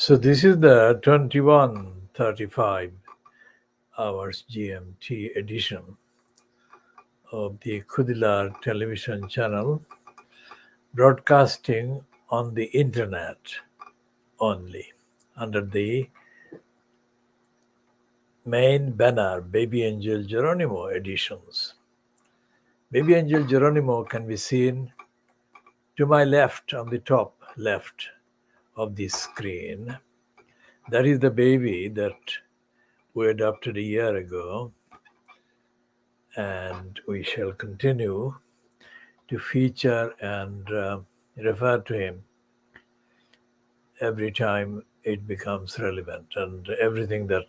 So this is the 21:35 hours GMT edition of the Khoodeelaar television channel, broadcasting on the internet only under the main banner BabyAngelGeronimo editions. BabyAngelGeronimo can be seen to my left, on the top left of the screen. That is the baby that we adopted a year ago, and we shall continue to feature and refer to him every time it becomes relevant. And everything that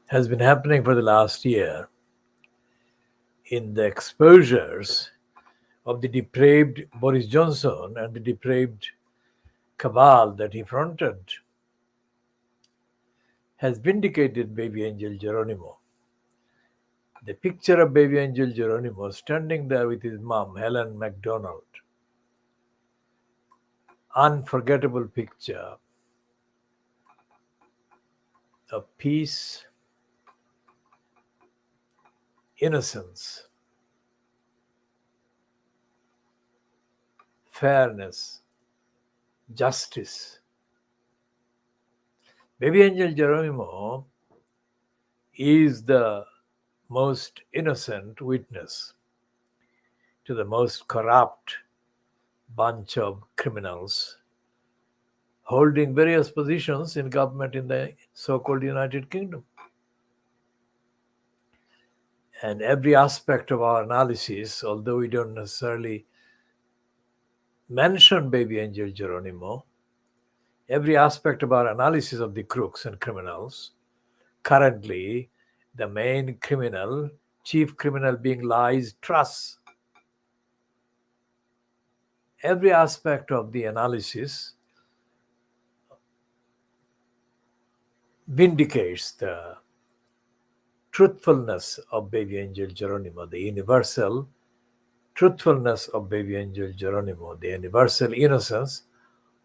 has been happening for the last year in the exposures of the depraved Boris Johnson and the depraved cabal that he fronted has vindicated BabyAngelGeronimo. The picture of BabyAngelGeronimo standing there with his mom, Helen MacDonald. Unforgettable picture of peace, innocence, fairness, justice. BabyAngelGeronimo is the most innocent witness to the most corrupt bunch of criminals holding various positions in government in the so-called United Kingdom. And every aspect of our analysis, although we don't necessarily mention BabyAngelGeronimo, every aspect of our analysis of the crooks and criminals, currently the main criminal, chief criminal being LieZ Truss, every aspect of the analysis vindicates the truthfulness of BabyAngelGeronimo, the universal truthfulness of BabyAngelGeronimo, the universal innocence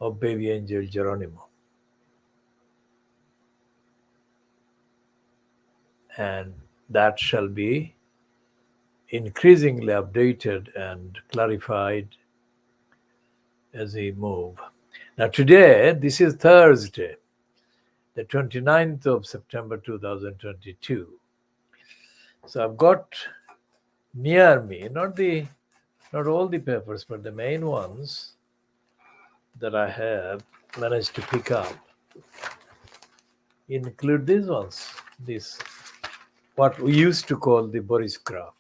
of BabyAngelGeronimo. And that shall be increasingly updated and clarified as we move. Now today, this is Thursday, the 29th of September 2022. So I've got near me, not all the papers, but the main ones that I have managed to pick up include these ones, this what we used to call the Boris graph,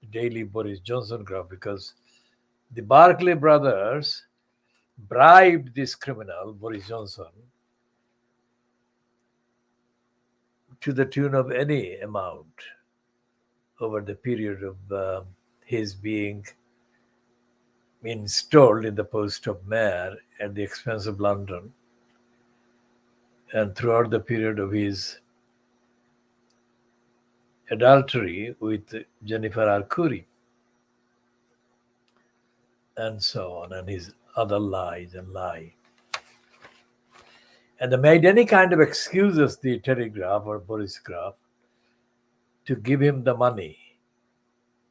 the daily Boris Johnson graph, because the Barclay brothers bribed this criminal, Boris Johnson, to the tune of any amount over the period of his being installed in the post of mayor at the expense of London, and throughout the period of his adultery with Jennifer Arcuri, and so on, and his other lies and lie. And they made any kind of excuses, the Telegraph or Boris Graph, to give him the money.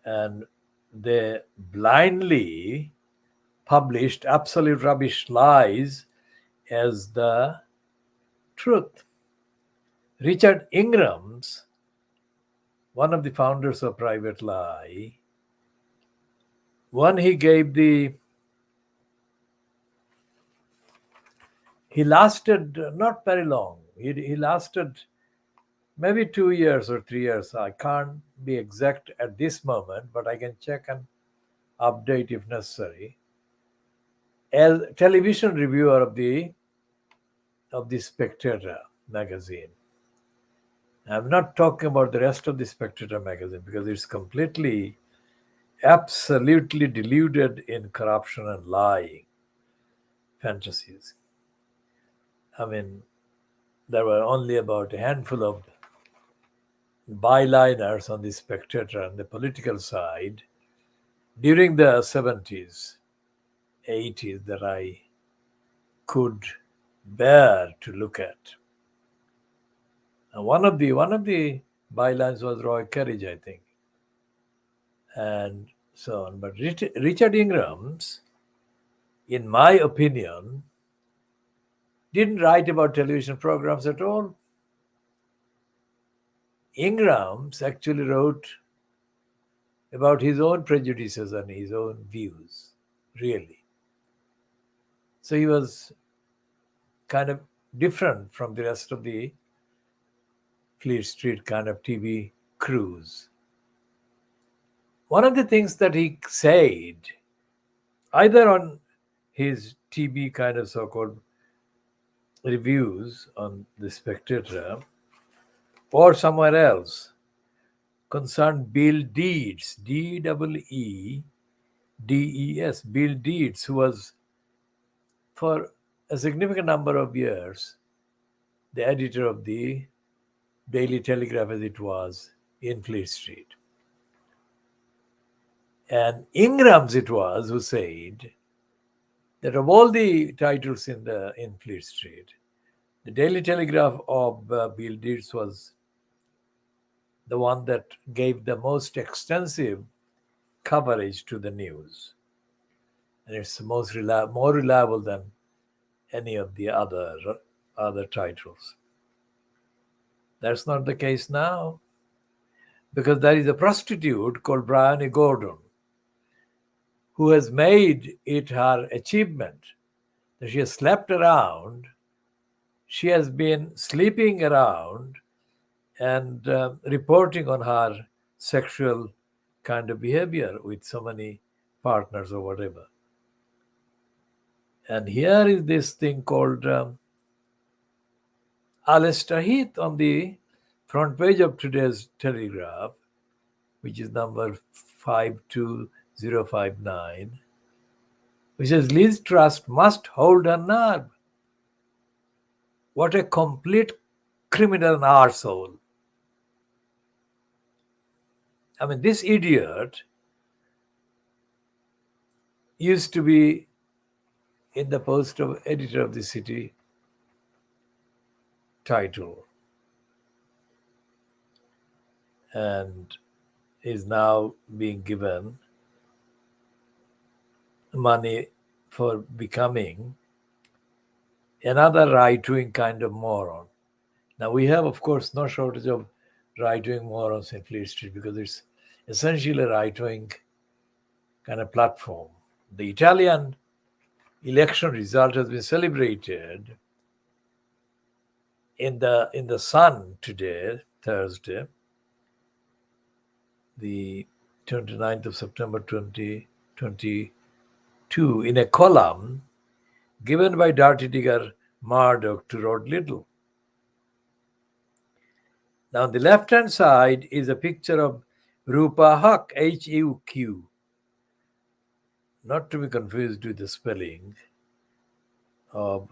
And they blindly published absolute rubbish lies as the truth. Richard Ingram's, one of the founders of Private Lie, one he lasted not very long. He lasted maybe 2 years or 3 years. I can't be exact at this moment, but I can check and update if necessary. As television reviewer of the Spectator magazine. I'm not talking about the rest of the Spectator magazine because it's completely, absolutely deluded in corruption and lying fantasies. I mean, there were only about a handful of byliners on the Spectator and the political side during the 70s, 80s that I could bear to look at. And one of the bylines was Roy Courage, I think, and so on. But Richard Ingram's, in my opinion, didn't write about television programs at all. Ingram's actually wrote about his own prejudices and his own views, really. So he was kind of different from the rest of the Fleet Street kind of TV crews. One of the things that he said, either on his TV kind of so-called reviews on The Spectator or somewhere else, concerned Bill Deeds, Deedes, Bill Deeds, who was for a significant number of years the editor of the Daily Telegraph as it was in Fleet Street. And Ingram's it was who said that of all the titles in Fleet Street, the Daily Telegraph of Bill Deeds was the one that gave the most extensive coverage to the news. And it's more reliable than any of the other titles. That's not the case now, because there is a prostitute called Bryony Gordon who has made it her achievement that she has slept around, she has been sleeping around and reporting on her sexual kind of behavior with so many partners or whatever. And here is this thing called Alistair Heath on the front page of today's Telegraph, which is number 52059, which says Liz Truss must hold her nerve. What a complete criminal and arsehole. I mean, this idiot used to be in the post of editor of the City title and is now being given money for becoming another right-wing kind of moron. Now, we have, of course, no shortage of right-wing morons in Fleet Street because it's essentially a right-wing kind of platform. The Italian election result has been celebrated in the Sun today, Thursday, the 29th of September 2022, in a column given by Dirty Digger Murdoch to Rod Liddell. Now, on the left-hand side is a picture of Rupa Haque, H-U-Q, not to be confused with the spelling of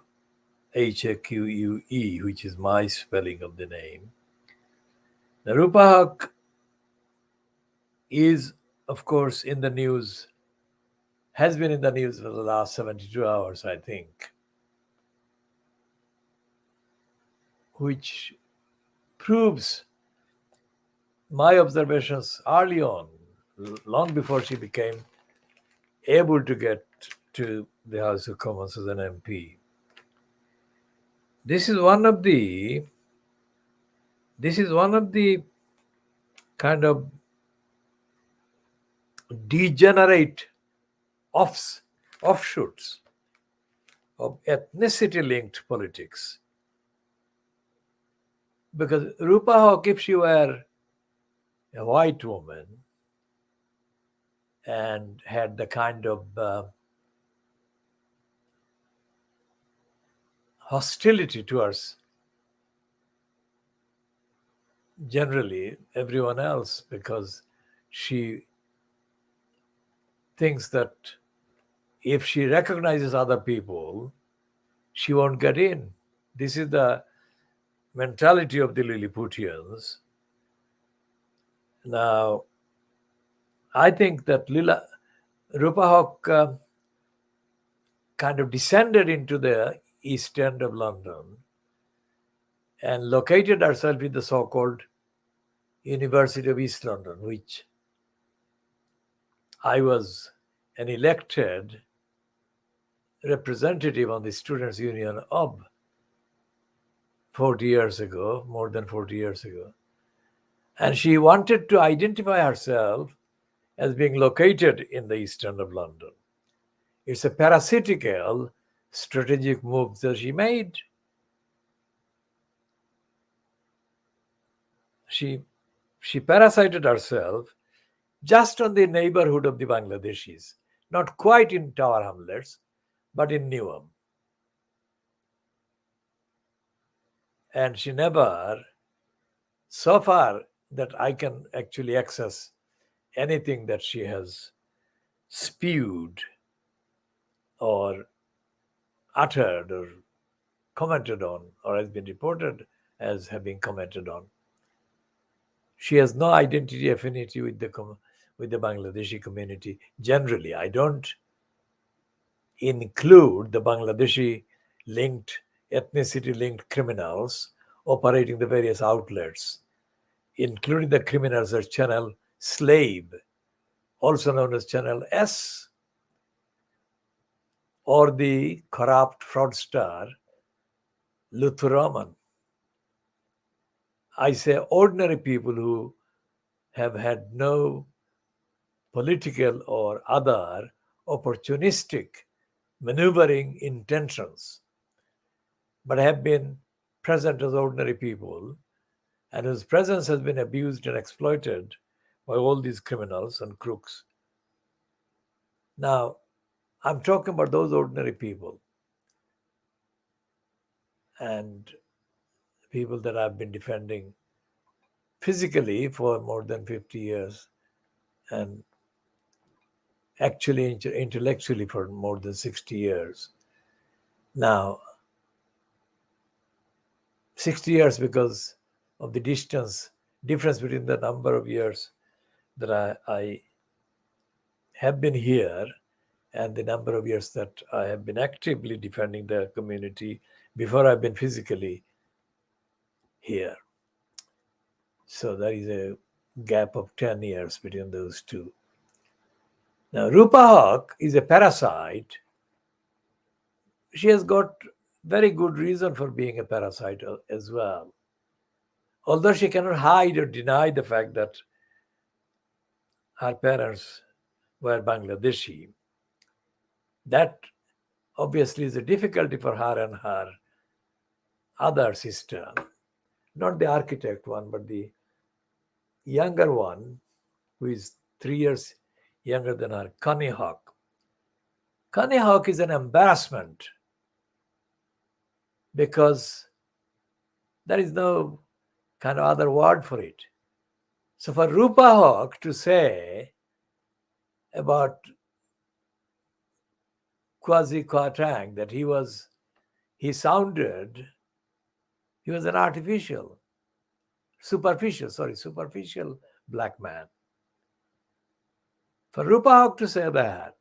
H-A-Q-U-E, which is my spelling of the name. Now, Rupa Haque is, of course, in the news, has been in the news for the last 72 hours, I think, which proves my observations early on, long before she became able to get to the House of Commons as an MP. This is one of the kind of degenerate offshoots of ethnicity-linked politics. Because Rupa Haque, if she were a white woman and had the kind of hostility towards generally everyone else, because she thinks that if she recognizes other people, she won't get in. This is the mentality of the Lilliputians. Now, I think that Rupa Haque kind of descended into the East End of London and located herself in the so-called University of East London, which I was an elected representative on the Students' Union of 40 years ago, more than 40 years ago. And she wanted to identify herself as being located in the East End of London. It's a parasitical strategic move that she made. She parasited herself just on the neighborhood of the Bangladeshis, not quite in Tower Hamlets, but in Newham. And she never, so far that I can actually access anything that she has spewed or uttered or commented on or has been reported as having commented on. She has no identity affinity with the Bangladeshi community. Generally, I don't include the Bangladeshi linked, ethnicity linked criminals operating the various outlets, including the criminals at Channel Slave, also known as Channel S, or the corrupt fraudster Luthuraman. I say ordinary people who have had no political or other opportunistic maneuvering intentions, but have been present as ordinary people and whose presence has been abused and exploited by all these criminals and crooks. Now, I'm talking about those ordinary people and people that I've been defending physically for more than 50 years and actually intellectually for more than 60 years. Now, 60 years because of the difference between the number of years that I have been here and the number of years that I have been actively defending the community before I've been physically here. So there is a gap of 10 years between those two. Now, Rupa Haque is a parasite. She has got very good reason for being a parasite as well. Although she cannot hide or deny the fact that her parents were Bangladeshi, that obviously is a difficulty for her and her other sister, not the architect one, but the younger one, who is 3 years younger than her, Connie Haque. Connie Haque is an embarrassment because there is no kind of other word for it. So for Rupa Haque to say about Kwasi Kwarteng that he was an superficial black man. For Rupa Haque to say that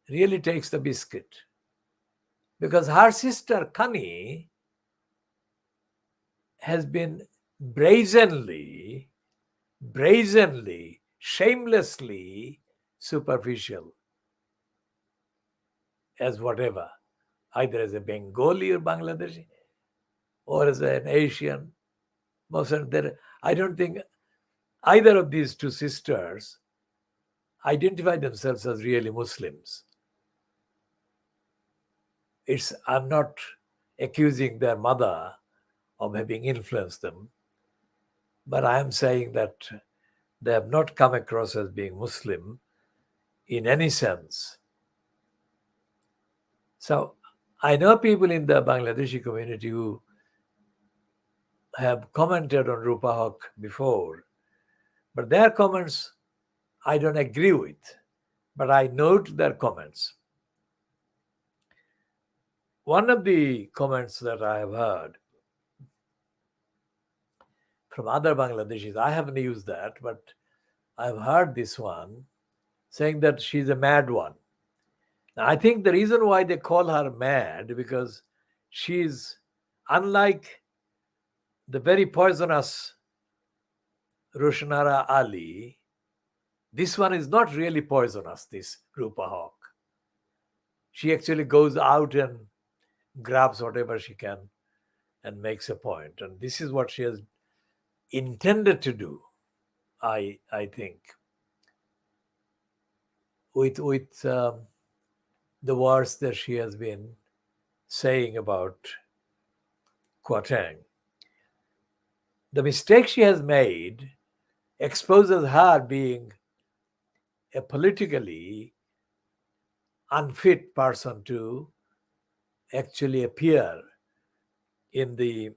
really takes the biscuit, because her sister Connie has been brazenly, shamelessly superficial as whatever, either as a Bengali or Bangladeshi or as an Asian. I don't think either of these two sisters identify themselves as really Muslims. I'm not accusing their mother of having influenced them, but I am saying that they have not come across as being Muslim in any sense. So I know people in the Bangladeshi community who have commented on Rupa Haque before, but their comments I don't agree with, but I note their comments. One of the comments that I have heard from other Bangladeshis, I haven't used that, but I've heard this one saying that she's a mad one. I think the reason why they call her mad because she's unlike the very poisonous Roshanara Ali. This one is not really poisonous, this Rupa Hawke. She actually goes out and grabs whatever she can and makes a point. And this is what she has intended to do, I think, with the words that she has been saying about Kwarteng. The mistake she has made exposes her being a politically unfit person to actually appear in the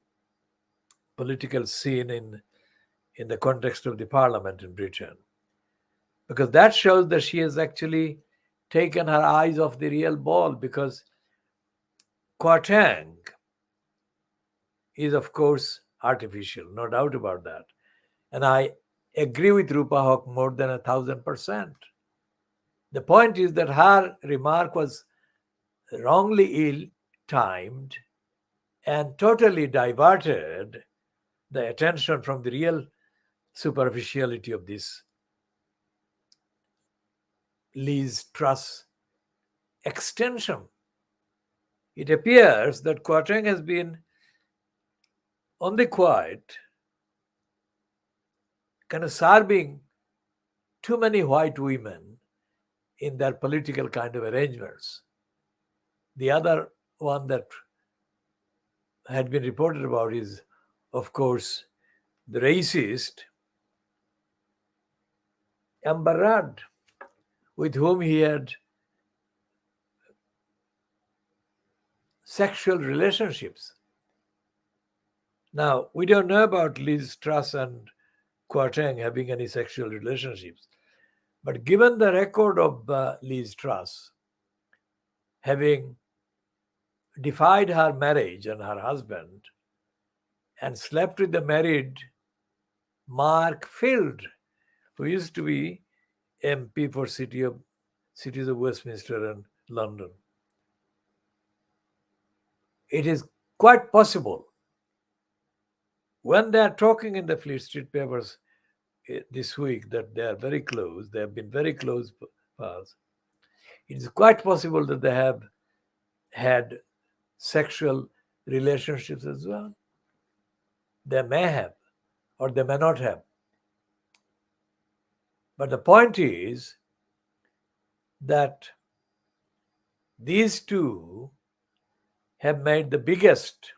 political scene in the context of the parliament in Britain. Because that shows that she has actually taken her eyes off the real ball, because Kwarteng is, of course, artificial, no doubt about that. And I agree with Rupa Hawke more than 1,000%. The point is that her remark was wrongly ill-timed and totally diverted the attention from the real superficiality of this LieZ Truss extension. It appears that Kwarteng has been on the quiet, kind of serving too many white women in their political kind of arrangements. The other one that had been reported about is, of course, the racist Amber Rudd, with whom he had sexual relationships. Now, we don't know about Liz Truss and Kwarteng having any sexual relationships. But given the record of Liz Truss having defied her marriage and her husband and slept with the married Mark Field, who used to be MP for cities of Westminster and London, it is quite possible, when they are talking in the Fleet Street papers this week, that they are very close, they have been very close pals, it is quite possible that they have had sexual relationships as well. They may have, or they may not have. But the point is that these two have made the biggest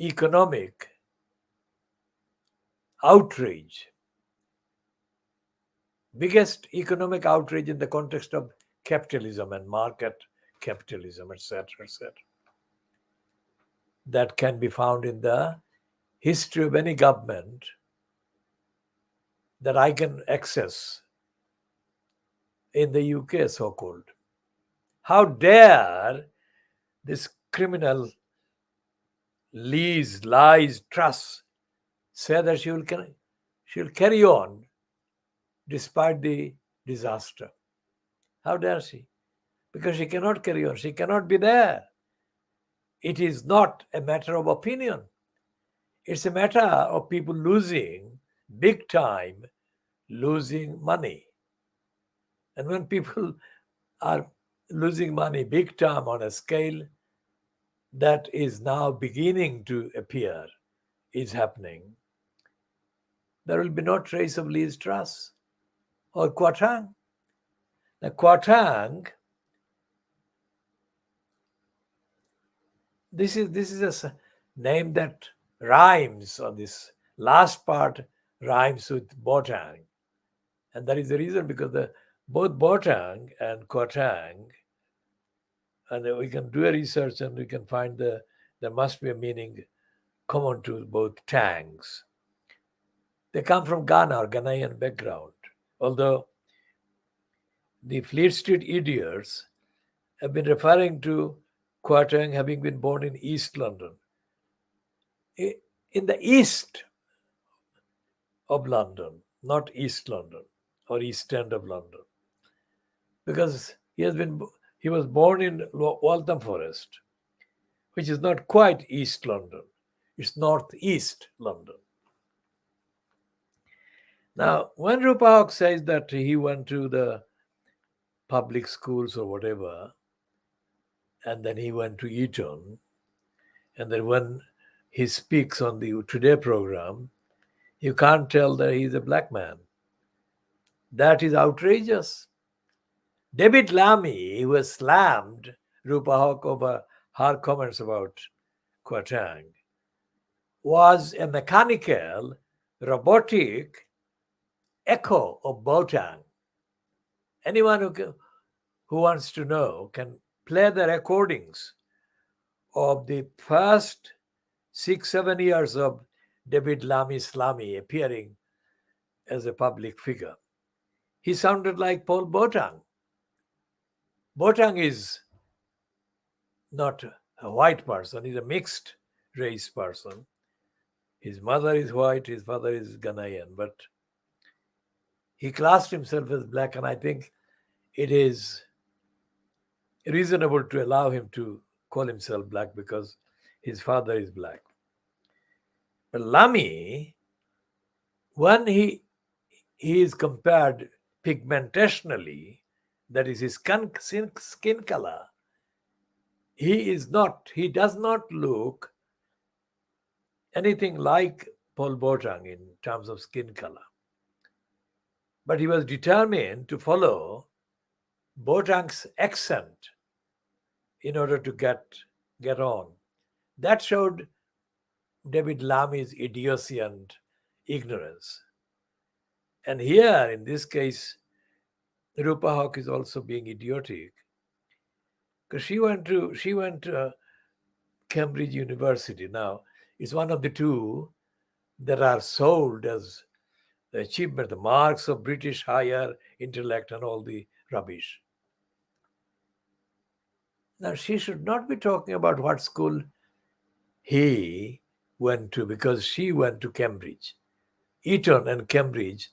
economic outrage, in the context of capitalism and market capitalism, etc., that can be found in the history of any government that I can access in the UK, so-called. How dare this criminal LieZ Truss say that she'll carry on despite the disaster? How dare she? Because she cannot carry on. She cannot be there. It is not a matter of opinion. It's a matter of people losing big time, losing money. And when people are losing money big time on a scale that is now beginning to appear, is happening, there will be no trace of LieZ Truss or Kwarteng. Now, Kwarteng, this is a name that rhymes, or this last part rhymes with Botang. And that is the reason, because both Botang and Kwarteng, and we can do a research and we can find there must be a meaning common to both tangs. They come from Ghana or Ghanaian background, although the Fleet Street idiots have been referring to Kwarteng having been born in East London. In the east of London, not East London or East End of London, because he has been He was born in Waltham Forest, which is not quite East London. It's northeast London. Now, when Rupa Haque says that he went to the public schools or whatever, and then he went to Eton, and then when he speaks on the Today program, you can't tell that he's a black man. That is outrageous. David Lammy, who has slammed Rupa Haque over her comments about Kwarteng, was a mechanical, robotic echo of Botang. Anyone who wants to know can play the recordings of the first 6-7 years of David Lammy Slamy appearing as a public figure. He sounded like Paul Botang. Botang is not a white person, he's a mixed race person. His mother is white, his father is Ghanaian, but he classed himself as black, and I think it is reasonable to allow him to call himself black because his father is black. But Lamy, when he is compared pigmentationally, that is his skin color, he does not look anything like Paul Botang in terms of skin color. But he was determined to follow Botang's accent in order to get on. That showed David Lamy's idiocy and ignorance. And here, in this case, Rupa Haque is also being idiotic because she went to Cambridge University. Now, it's one of the two that are sold as the achievement, the marks of British higher intellect and all the rubbish. Now, she should not be talking about what school he went to because she went to Cambridge. Eton and Cambridge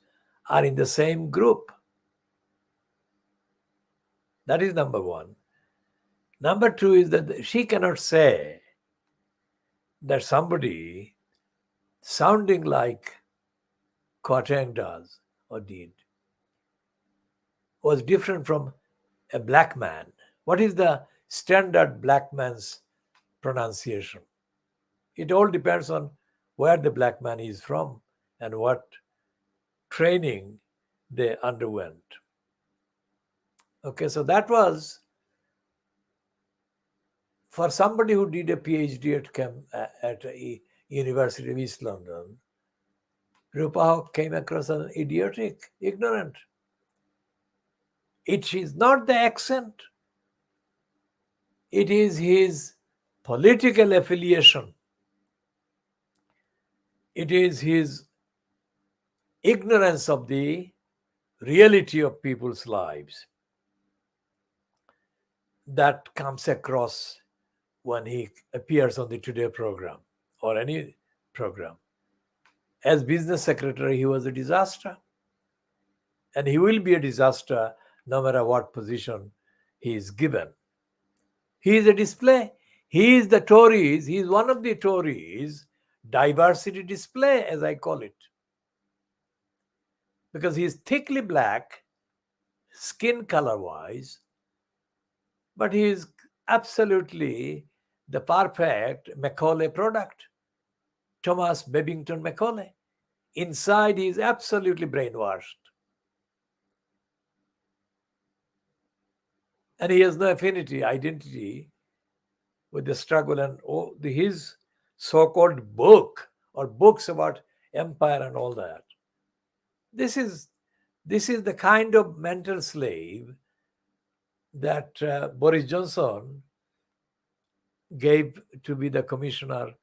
are in the same group. That is number one. Number two is that she cannot say that somebody sounding like Kwarteng does or did was different from a black man. What is the standard black man's pronunciation? It all depends on where the black man is from and what training they underwent. Okay, so that was for somebody who did a PhD at University of East London. Rupa Haque came across as idiotic, ignorant. It is not the accent. It is his political affiliation. It is his ignorance of the reality of people's lives that comes across when he appears on the Today program or any program. As business secretary, he was a disaster. And he will be a disaster no matter what position he is given. He is a display. He is the Tories. He is one of the Tories' diversity display, as I call it. Because he is thickly black, skin color-wise, but he is absolutely the perfect Macaulay product. Thomas Babington Macaulay. Inside, he is absolutely brainwashed. And he has no affinity, identity with the struggle and his so-called book or books about empire and all that. This is the kind of mental slave that Boris Johnson gave to be the commissioner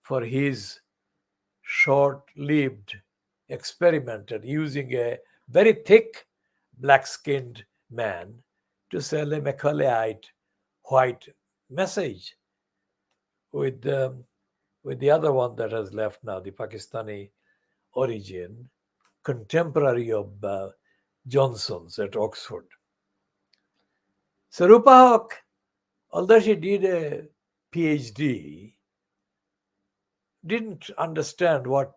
for his short-lived experiment at using a very thick, black-skinned man to sell a Macaulayite white message with the other one that has left now, the Pakistani origin, contemporary of Johnson's at Oxford. So Rupa Haque, although she did a PhD, didn't understand what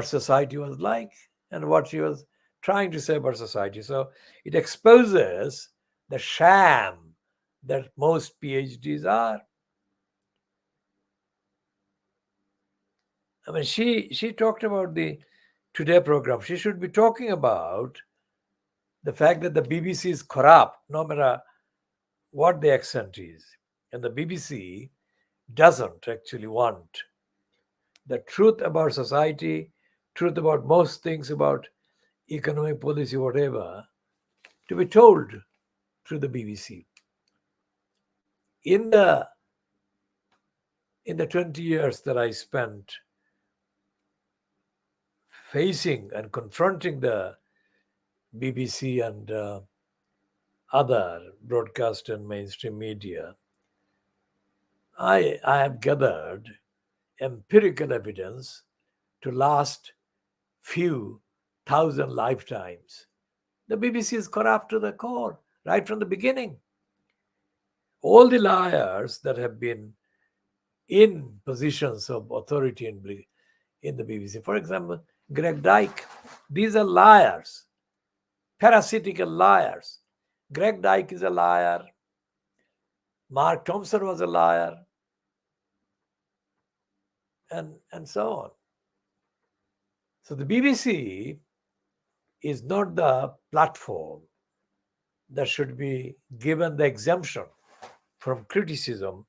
society was like and what she was trying to say about society. So it exposes the sham that most PhDs are. I mean, she talked about the Today program. She should be talking about the fact that the BBC is corrupt, no matter what the accent is. And the BBC doesn't actually want the truth about society, truth about most things about economic policy, whatever, to be told through the BBC. In the 20 years that I spent facing and confronting the BBC and other broadcast and mainstream media, I have gathered empirical evidence to last few thousand lifetimes. The BBC is corrupt to the core, right from the beginning. All the liars that have been in positions of authority in the BBC, for example, Greg Dyke, these are liars, parasitical liars. Greg Dyke is a liar. Mark Thompson was a liar. And so on. So the BBC is not the platform that should be given the exemption from criticism.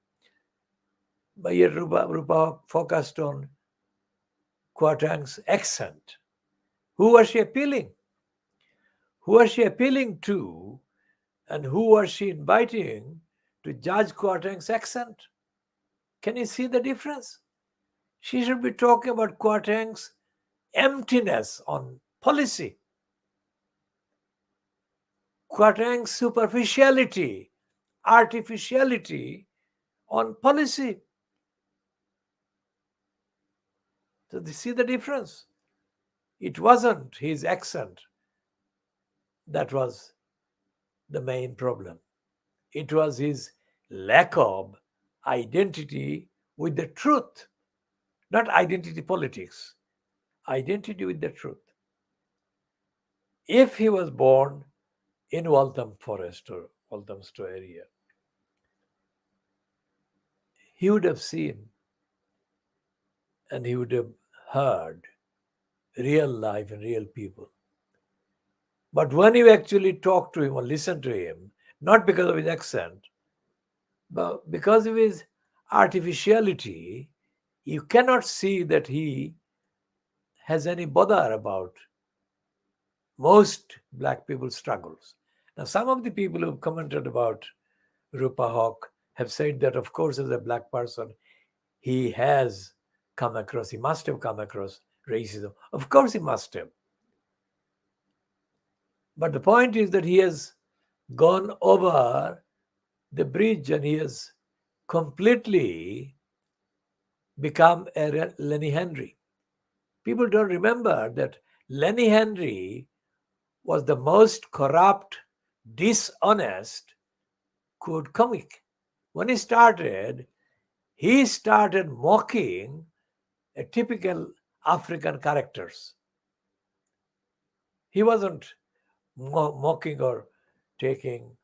But yet Rupa focused on Kwarteng's accent. Who was she appealing? Who was she appealing to? And who was she inviting to judge Kwarteng's accent? Can you see the difference? She should be talking about Kwarteng's emptiness on policy, Kwarteng's superficiality, artificiality on policy. So you see the difference? It wasn't his accent that was the main problem. It was his lack of identity with the truth, not identity politics, identity with the truth. If he was born in Waltham Forest or Walthamstow area, he would have seen and he would have heard real life and real people. But when you actually talk to him or listen to him, not because of his accent, but because of his artificiality, you cannot see that he has any bother about most black people's struggles. Now, some of the people who've commented about Rupa Haque have said that, of course, as a black person, he must have come across racism. Of course, he must have. But the point is that he has gone over the bridge and he has completely become a Lenny Henry. People don't remember that Lenny Henry was the most corrupt, dishonest comic. When he started mocking a typical African characters. He wasn't mocking or taking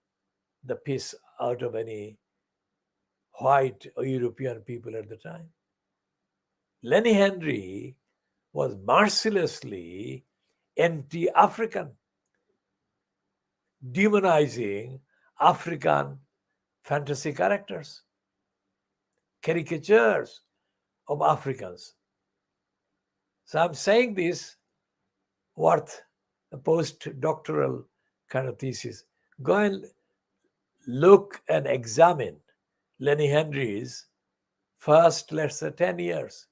the piss out of any white or European people at the time. Lenny Henry was mercilessly anti-African, demonizing African fantasy characters, caricatures of Africans. So I'm saying this worth a postdoctoral kind of thesis. Go and look and examine Lenny Henry's first, let's say, 10 years.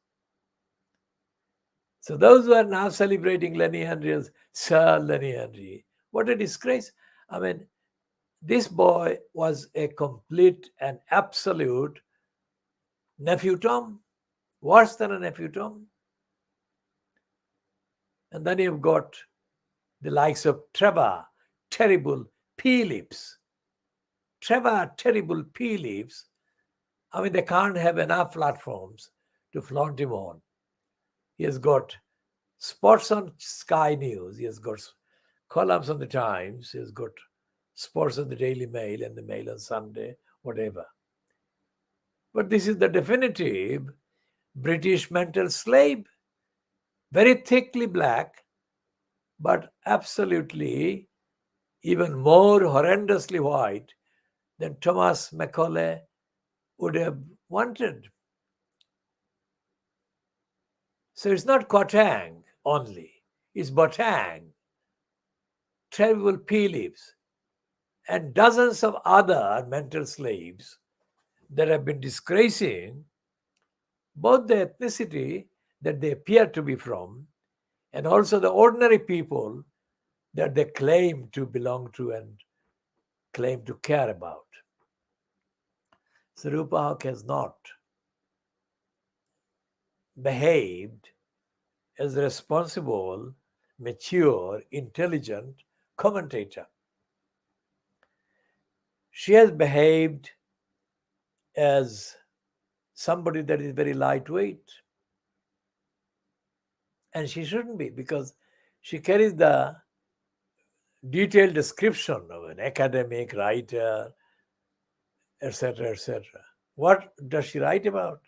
So those who are now celebrating Lenny Henry as Sir Lenny Henry, what a disgrace. I mean, this boy was a complete and absolute nephew Tom, worse than a nephew Tom. And then you've got the likes of Trevor, terrible P-lips, Trevor terrible pea leaves, I mean, they can't have enough platforms to flaunt him on. He has got spots on Sky News. He has got columns on the Times. He has got spots on the Daily Mail and the Mail on Sunday, whatever. But this is the definitive British mental slave. Very thickly black, but absolutely even more horrendously white than Thomas Macaulay would have wanted. So it's not Kotang only, it's Botang, terrible pea leaves, and dozens of other mental slaves that have been disgracing both the ethnicity that they appear to be from and also the ordinary people that they claim to belong to and claim to care about. So Rupa Haque has not behaved as a responsible, mature, intelligent commentator. She has behaved as somebody that is very lightweight. And she shouldn't be, because she carries the detailed description of an academic writer, etc., etc. What does she write about?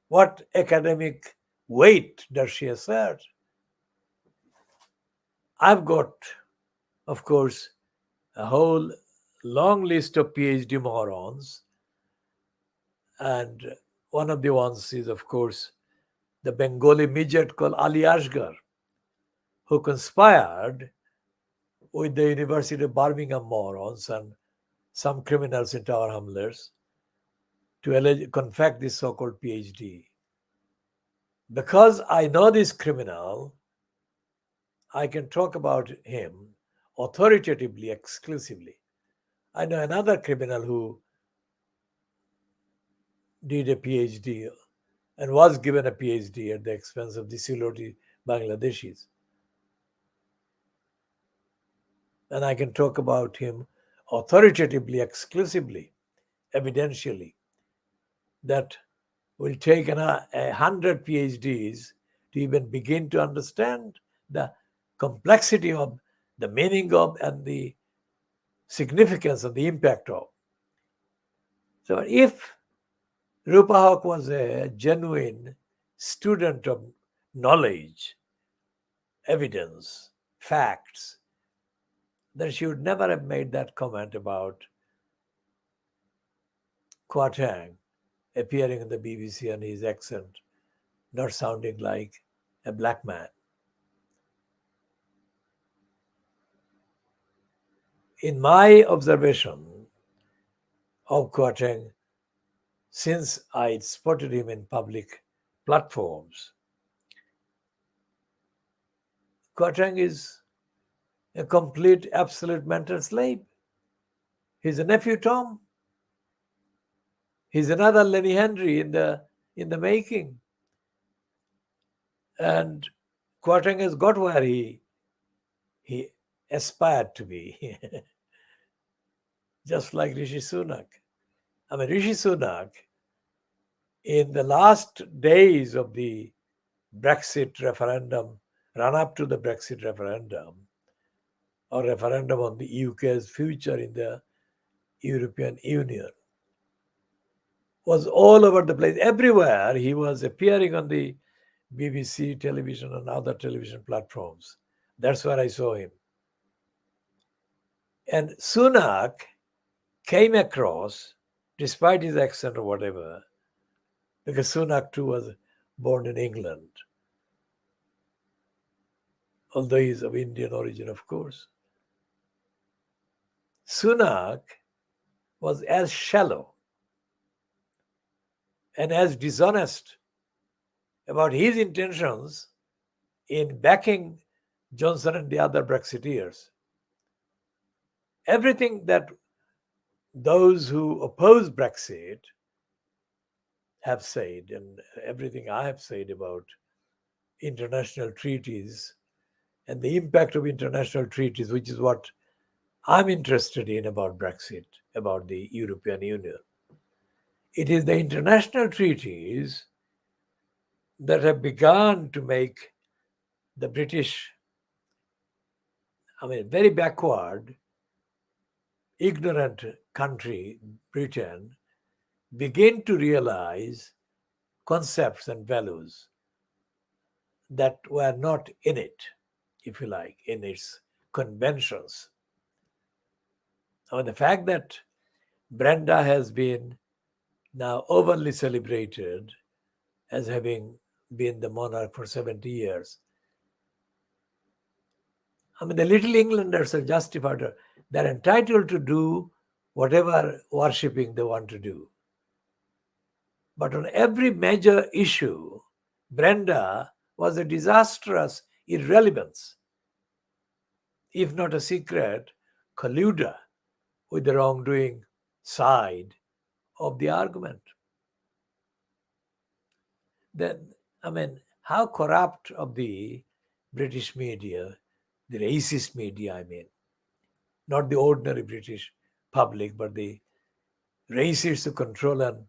What academic weight does she assert? I've got, of course, a whole long list of PhD morons, and one of the ones is, of course, the Bengali midget called Ali Asghar, who conspired with the University of Birmingham morons and some criminals in Tower Hamlets to confect this so-called PhD. Because I know this criminal, I can talk about him authoritatively, exclusively. I know another criminal who did a PhD and was given a PhD at the expense of the Siloti Bangladeshis. And I can talk about him authoritatively, exclusively, evidentially, that will take 100 PhDs to even begin to understand the complexity of, the meaning of, and the significance of the impact of. So if Rupa Haque was a genuine student of knowledge, evidence, facts, then she would never have made that comment about Kotang appearing in the BBC and his accent not sounding like a black man. In my observation of Kotang, since I spotted him in public platforms, Kotang is a complete, absolute mental slave. He's a nephew Tom. He's another Lenny Henry in the making. And Kotang has got where he aspired to be, just like Rishi Sunak. I mean, Rishi Sunak, in the last days of the Brexit referendum, run up to the Brexit referendum, or referendum on the UK's future in the European Union, was all over the place. Everywhere he was appearing on the BBC television and other television platforms. That's where I saw him. And Sunak came across, despite his accent or whatever, because Sunak too was born in England, although he's of Indian origin, of course. Sunak was as shallow and as dishonest about his intentions in backing Johnson and the other Brexiteers. Everything that those who oppose Brexit have said, and everything I have said about international treaties and the impact of international treaties, which is what I'm interested in about Brexit, about the European Union. It is the international treaties that have begun to make the British, very backward, ignorant country, Britain, begin to realize concepts and values that were not in it, if you like, in its conventions. The fact that Brenda has been now overly celebrated as having been the monarch for 70 years. The Little Englanders are justified. They're entitled to do whatever worshipping they want to do. But on every major issue, Brenda was a disastrous irrelevance, if not a secret colluder with the wrongdoing side of the argument. Then, how corrupt of the British media, the racist media, not the ordinary British public, but the racists who control and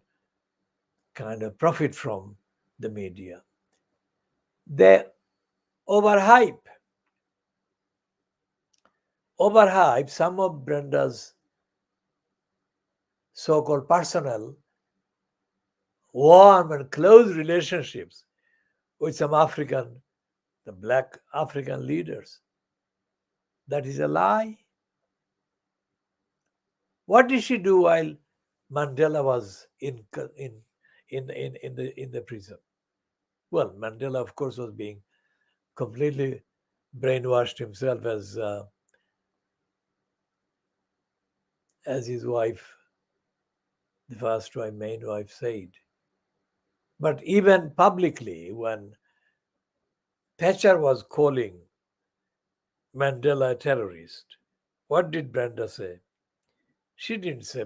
kind of profit from the media. They overhype some of Brenda's so-called personal, warm and close relationships with some the black African leaders. That is a lie. What did she do while Mandela was in the prison? Well, Mandela, of course, was being completely brainwashed himself, as his wife, the first wife, main wife, said. But even publicly, when Thatcher was calling Mandela a terrorist, what did Brenda say? She didn't say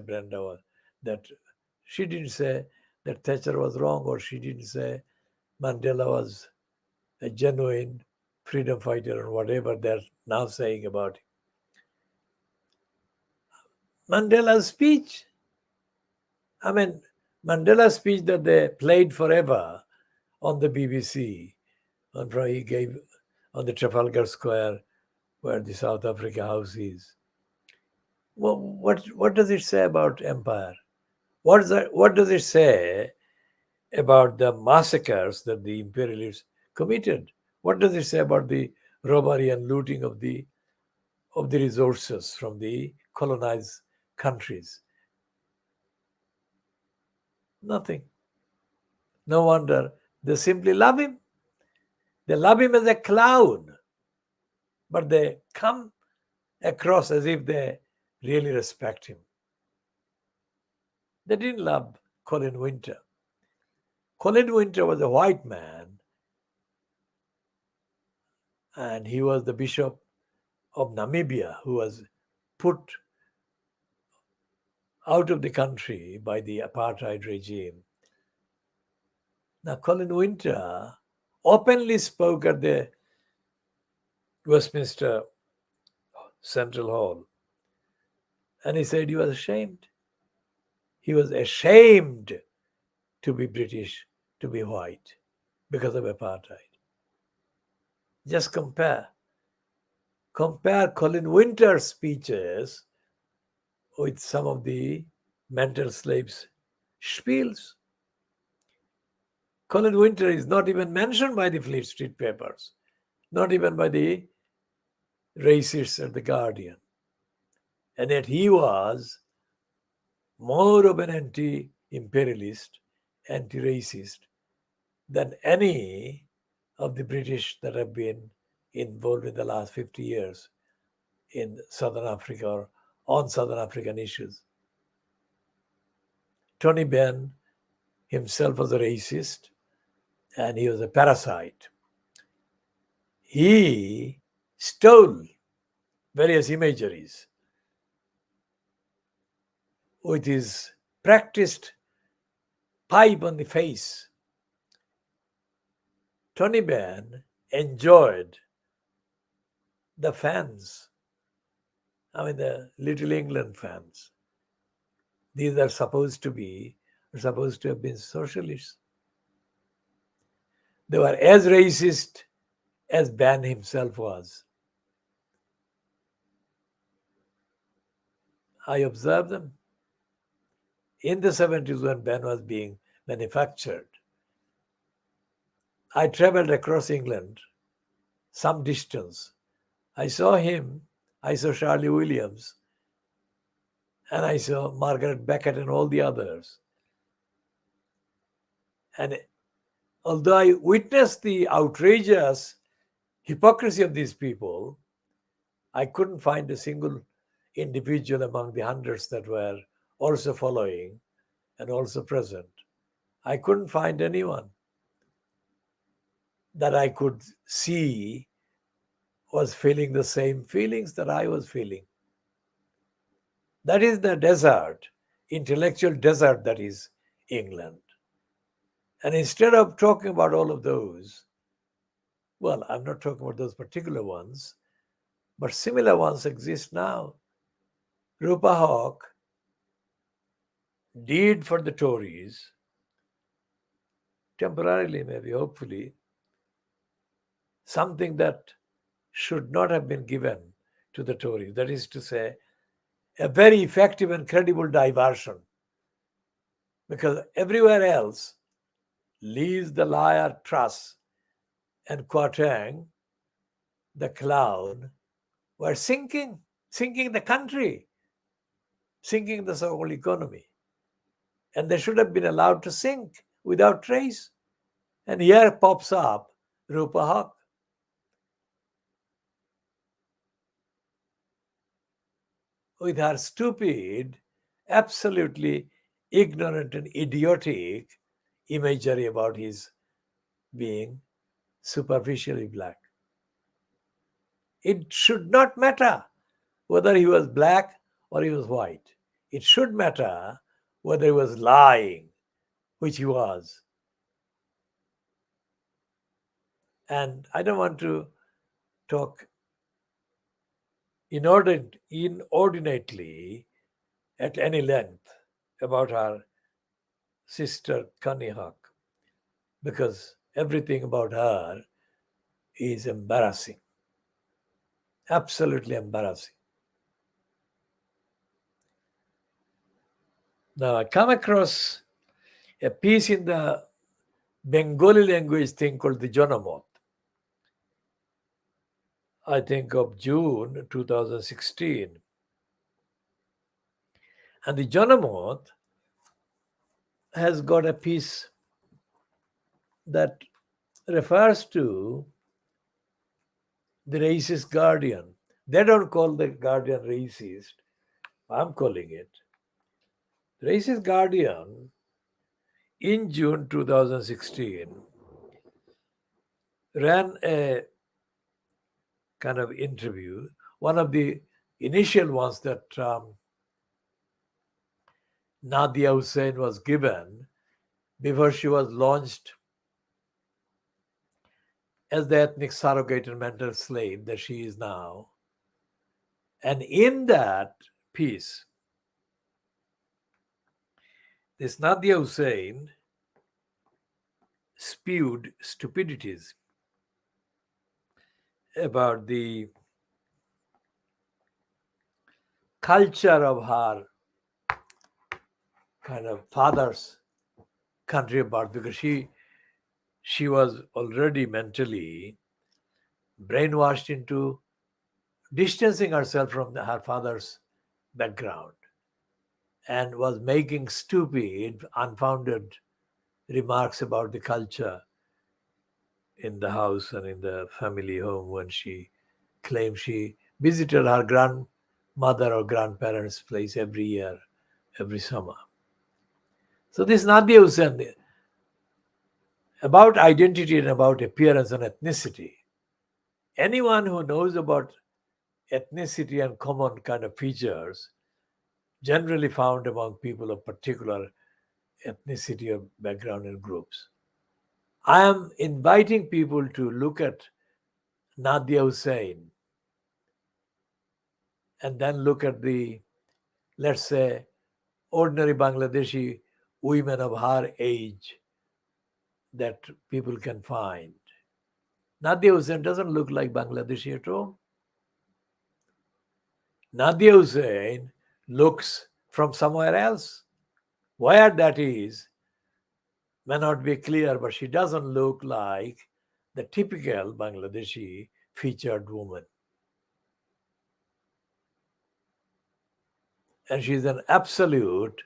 she didn't say that Thatcher was wrong, or she didn't say Mandela was a genuine freedom fighter, or whatever they're now saying about him. Mandela's speech, Mandela's speech that they played forever on the BBC, he gave on the Trafalgar Square, where the South Africa House is. Well, what does it say about empire? What does it say about the massacres that the imperialists committed? What does it say about the robbery and looting of the resources from the colonized countries? Nothing. No wonder they simply love him. They love him as a clown, but they come across as if they really respect him. They didn't love Colin Winter. Colin Winter was a white man, and he was the bishop of Namibia, who was put out of the country by the apartheid regime. Now, Colin Winter openly spoke at the Westminster Central Hall, and he said he was ashamed. He was ashamed to be British, to be white, because of apartheid. Just compare Colin Winter's speeches with some of the mental slaves' spiels. Colin Winter is not even mentioned by the Fleet Street papers, not even by the racists at the Guardian. And yet he was more of an anti-imperialist, anti-racist than any of the British that have been involved in the last 50 years in Southern Africa or on Southern African issues. Tony Benn himself was a racist, and he was a parasite. He stole various imageries with his practiced pipe on the face. Tony Benn enjoyed the fans, the Little England fans, These are supposed to have been socialists. They were as racist as Ben himself was. I observed them in the 70s when Ben was being manufactured. I traveled across England some distance. I saw him, I saw Charlie Williams, and I saw Margaret Beckett and all the others. And although I witnessed the outrageous hypocrisy of these people, I couldn't find a single individual among the hundreds that were also following and also present. I couldn't find anyone that I could see was feeling the same feelings that I was feeling. That is the desert, intellectual desert that is England. And instead of talking about all of those, well, I'm not talking about those particular ones, but similar ones exist now. Rupa Hawke did for the Tories, temporarily maybe, hopefully, something that should not have been given to the Tories. That is to say, a very effective and credible diversion. Because everywhere else, LieZ the liar Truss and Kwarteng, the clown, were sinking the country, sinking the so-called economy. And they should have been allowed to sink without trace. And here pops up Rupa Hawke. With her stupid, absolutely ignorant and idiotic imagery about his being superficially black. It should not matter whether he was black or he was white. It should matter whether he was lying, which he was. And I don't want to talk inordinately at any length about our sister Connie Hawke, because everything about her is embarrassing, absolutely embarrassing. Now, I come across a piece in the Bengali language thing called the Jonamoth, I think of June 2016. And the Jonamoth has got a piece that refers to the racist Guardian. They don't call the Guardian racist. I'm calling it. The racist Guardian in June 2016 ran a kind of interview, one of the initial ones that Nadia Hussain was given before she was launched as the ethnic surrogate and mental slave that she is now. And in that piece, this Nadia Hussain spewed stupidities about the culture of her kind of father's country of birth, because she was already mentally brainwashed into distancing herself from her father's background and was making stupid, unfounded remarks about the culture in the house and in the family home when she claimed she visited her grandmother or grandparents' place every year, every summer. So this Nadia Hussain, about identity and about appearance and ethnicity, anyone who knows about ethnicity and common kind of features generally found among people of particular ethnicity or background and groups. I am inviting people to look at Nadia Hussain and then look at the, let's say, ordinary Bangladeshi women of her age that people can find. Nadia Hussain doesn't look like Bangladeshi at all. Nadia Hussain looks from somewhere else. Where that is may not be clear, but she doesn't look like the typical Bangladeshi featured woman. And she's an absolute,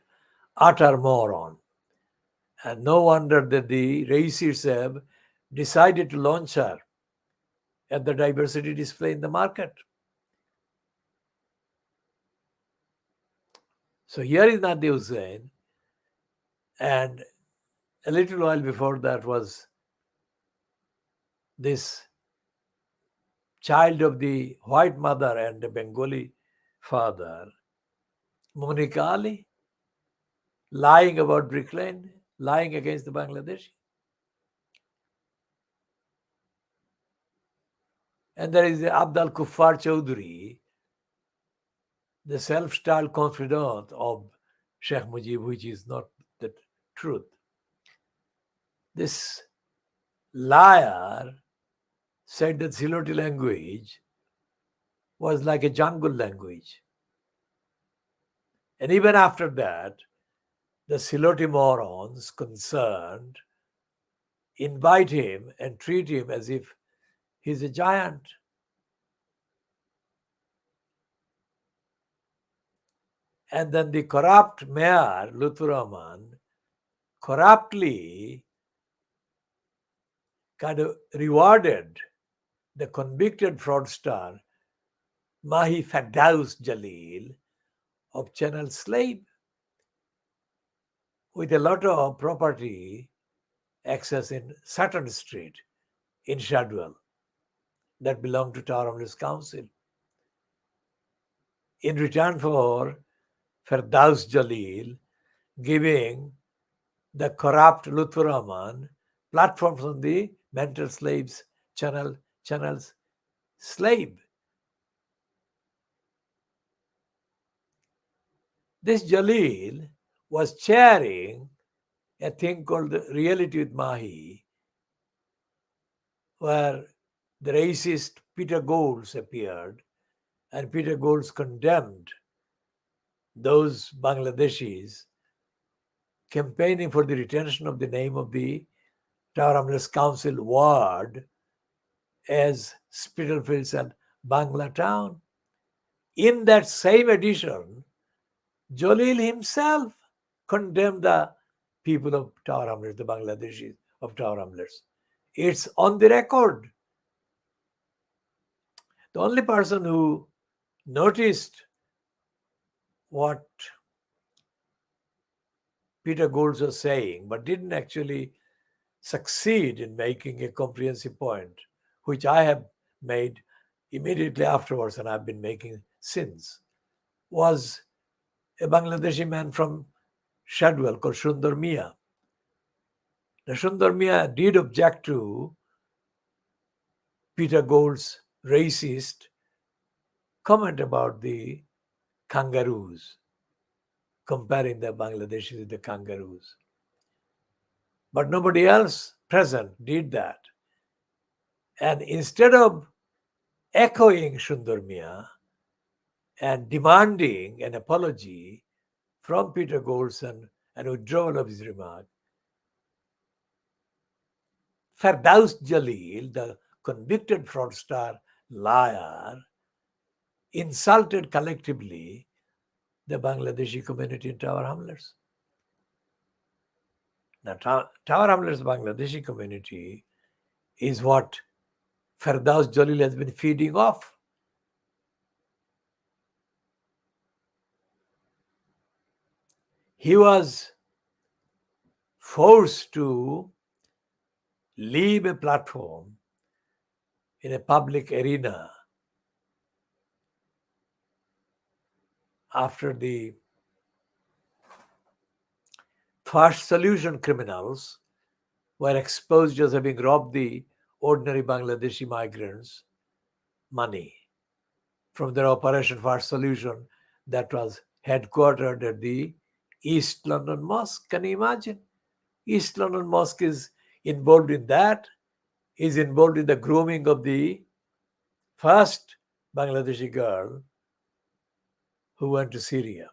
utter moron. And no wonder that the racists have decided to launch her at the diversity display in the market. So here is Nadia Hussain, and a little while before that was this child of the white mother and the Bengali father, Monica Ali, lying about Brick Lane, lying against the Bangladeshi. And there is the Abdul Kuffar Chowdhury, the self-styled confidant of Sheikh Mujib, which is not the truth. This liar said that Siloti language was like a jungle language. And even after that, the Siloti morons concerned invite him and treat him as if he's a giant. And then the corrupt mayor, Lutfur Rahman, corruptly kind of rewarded the convicted fraudster Mahi Firdaus Jalil of Channel Slave with a lot of property access in Saturn Street in Shadwell that belonged to Tower Hamlets Council. In return for Firdaus Jalil giving the corrupt Lutfur Rahman platforms on the mental slaves channels slave. This Jalil was chairing a thing called the Reality with Mahi, where the racist Peter Golds appeared, and Peter Golds condemned those Bangladeshis campaigning for the retention of the name of the Tower Hamlets Council ward as Spitalfields and Bangla Town. In that same edition, Jalil himself condemned the people of Tower Hamlets, the Bangladeshis of Tower Hamlets. It's on the record. The only person who noticed what Peter Golds was saying, but didn't actually succeed in making a comprehensive point, which I have made immediately afterwards and I've been making since, was a Bangladeshi man from Shadwell called Sundar Mia. Now, Sundar Mia did object to Peter Gold's racist comment about the kangaroos, comparing the Bangladeshis with the kangaroos. But nobody else present did that. And instead of echoing Sundar Mia and demanding an apology from Peter Goldson and withdrawal of his remark, Firdaus Jalil, the convicted fraudster liar, insulted collectively the Bangladeshi community in Tower Hamlets. Now, Tower Hamlets Bangladeshi community is what Firdaus Jalil has been feeding off. He was forced to leave a platform in a public arena after the First Solution criminals were exposed as having robbed the ordinary Bangladeshi migrants money from their Operation First Solution that was headquartered at the East London Mosque. Can you imagine? East London Mosque is involved in that, is involved in the grooming of the first Bangladeshi girl who went to Syria.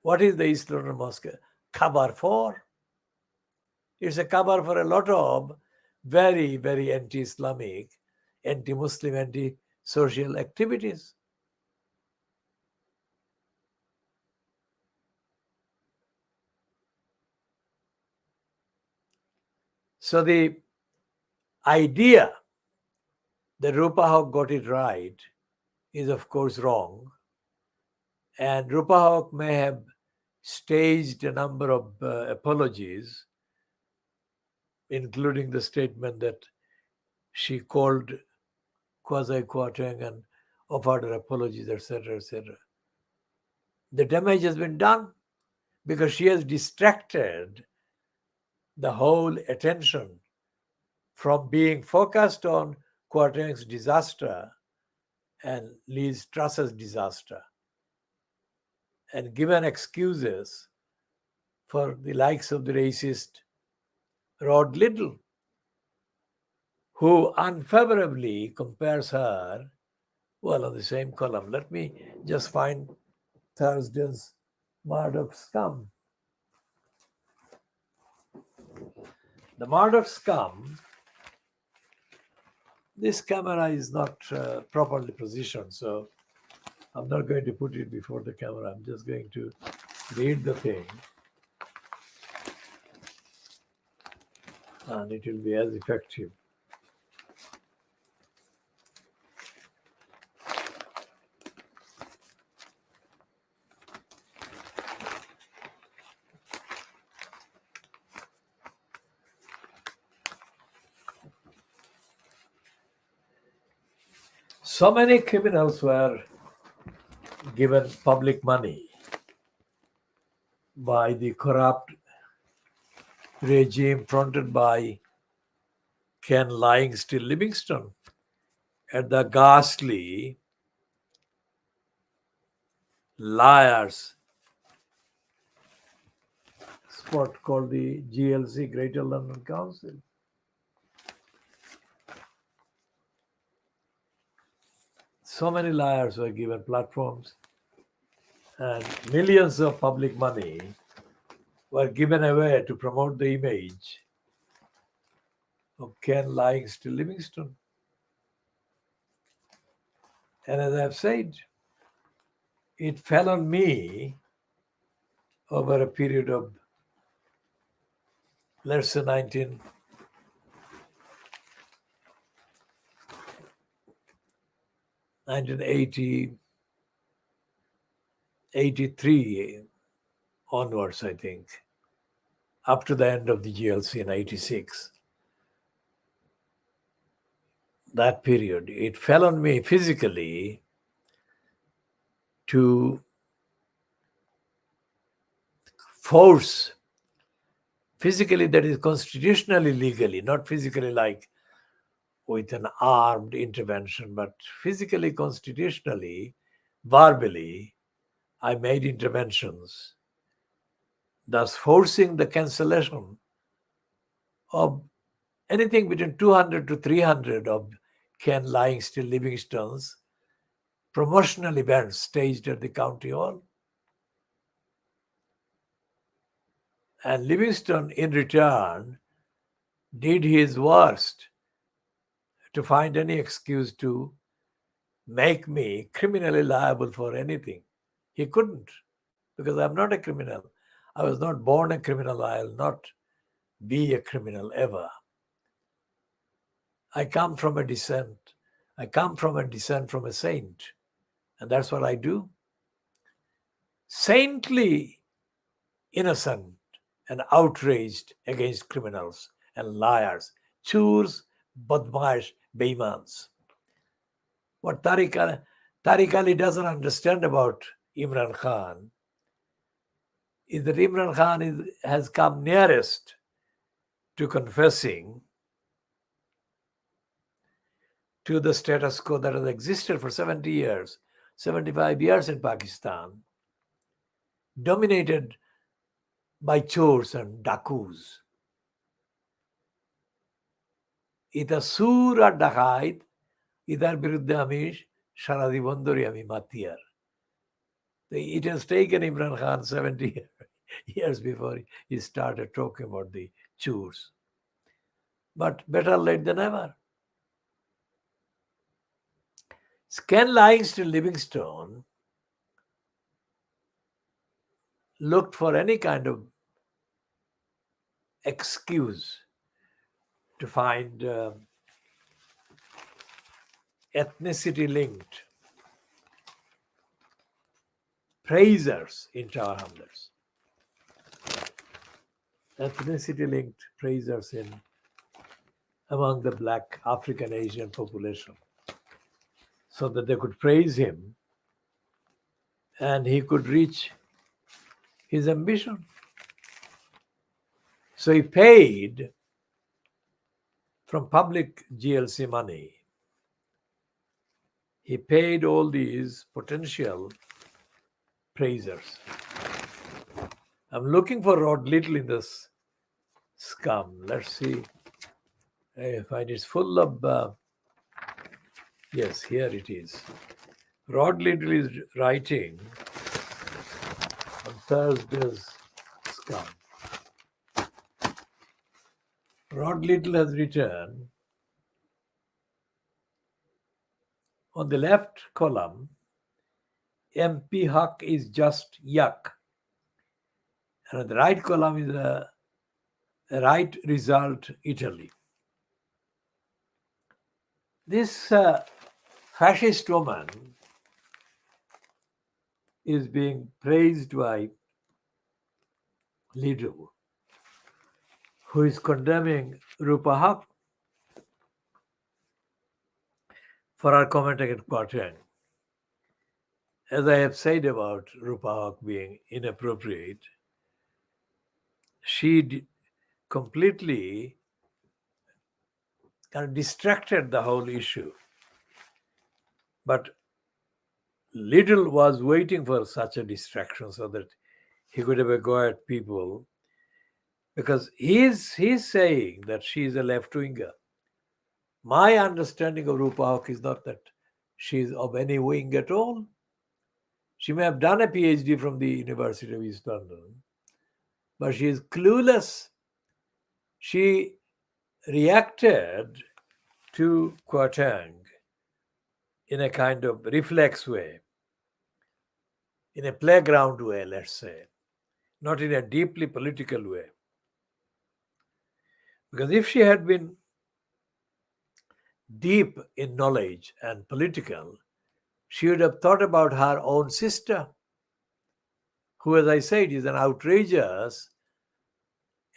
What is the East London Mosque cover for? It's a cover for a lot of very, very anti-Islamic, anti-Muslim, anti-social activities. So the idea that Rupa Haque got it right is of course wrong. And Rupa Haque may have staged a number of apologies, including the statement that she called Kwasi Kwarteng and offered her apologies, etc., etc. The damage has been done because she has distracted the whole attention from being focused on Kwarteng's disaster and Liz Truss's disaster, and given excuses for the likes of the racist Rod Liddell, who unfavorably compares her, well, on the same column. Let me just find Thursday's Murdoch scum. The Murdoch scum, this camera is not properly positioned, so I'm not going to put it before the camera. I'm just going to read the thing, and it will be as effective. So many criminals were given public money by the corrupt regime fronted by Ken Lying Still Livingstone at the ghastly liars spot called the GLC, Greater London Council. So many liars were given platforms, and millions of public money were given away to promote the image of Ken Lying Still Livingstone. And as I've said, it fell on me over a period of, let's say, 1980, 83 onwards, I think, up to the end of the GLC in 86. That period, it fell on me physically to force, physically, that is constitutionally, legally, not physically like with an armed intervention, but physically, constitutionally, verbally, I made interventions, thus forcing the cancellation of anything between 200 to 300 of Ken Lying Still Livingstone's promotional events staged at the county hall. And Livingstone, in return, did his worst to find any excuse to make me criminally liable for anything. He couldn't, because I'm not a criminal. I was not born a criminal. I'll not be a criminal ever. I come from a descent. I come from a descent from a saint. And that's what I do. Saintly innocent and outraged against criminals and liars, churs, badmash, beimans. What Tariq Ali doesn't understand about Imran Khan is that Imran Khan has come nearest to confessing to the status quo that has existed for 70 years, 75 years in Pakistan, dominated by chores and dakus. Ita sura ডাকাইত, ইতার বিরুদ্ধে আমি সারা জীবন ধরে আমি মাতিয়ার. It has taken Imran Khan 70 years before he started talking about the chores. But better late than never. Ken Livingston Livingstone looked for any kind of excuse to find ethnicity-linked praisers in Tower Hamlets. Ethnicity-linked praisers among the Black African Asian population, so that they could praise him and he could reach his ambition. So he paid from public GLC money. He paid all these potential praisers. I'm looking for Rod Little in this scum. Let's see. I find it's full of. Yes, here it is. Rod Little is writing on Thursday's scum. Rod Little has written on the left column, MP Haque is just yuck. And on the right column is a right result Italy. This fascist woman is being praised by Lidl, who is condemning Rupa Haque for her comment against Kwarteng. As I have said about Rupa Haque being inappropriate, she completely kind of distracted the whole issue. But Lidl was waiting for such a distraction so that he could have a go at people, because he's saying that she is a left-winger. My understanding of Rupa Haque is not that she is of any wing at all. She may have done a PhD from the University of East London, but she is clueless. She reacted to Kwarteng in a kind of reflex way, in a playground way, let's say, not in a deeply political way. Because if she had been deep in knowledge and political, she would have thought about her own sister, who, as I said, is an outrageous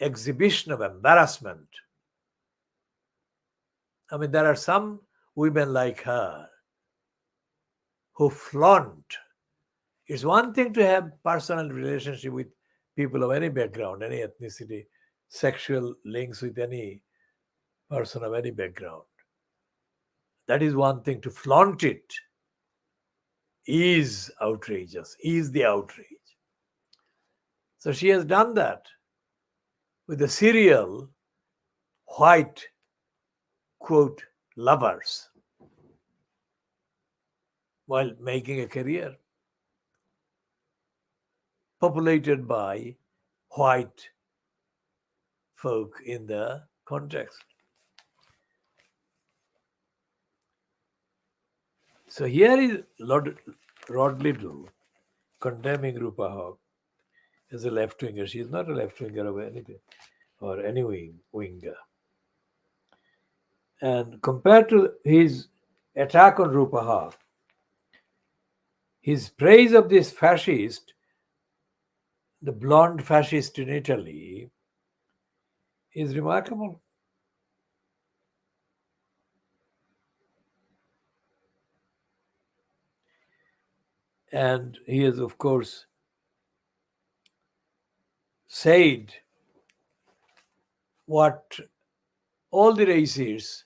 exhibition of embarrassment. I mean, there are some women like her who flaunt. It's one thing to have personal relationship with people of any background, any ethnicity, sexual links with any person of any background. That is one thing. To flaunt it is outrageous, is the outrage. So she has done that with the serial white, quote, lovers, while making a career populated by white folk in the context. So here is Rod Little condemning Rupa Haque as a left-winger. She is not a left-winger of anything or any winger. And compared to his attack on Rupa Haque, his praise of this fascist, the blonde fascist in Italy, is remarkable. And he has, of course, said what all the races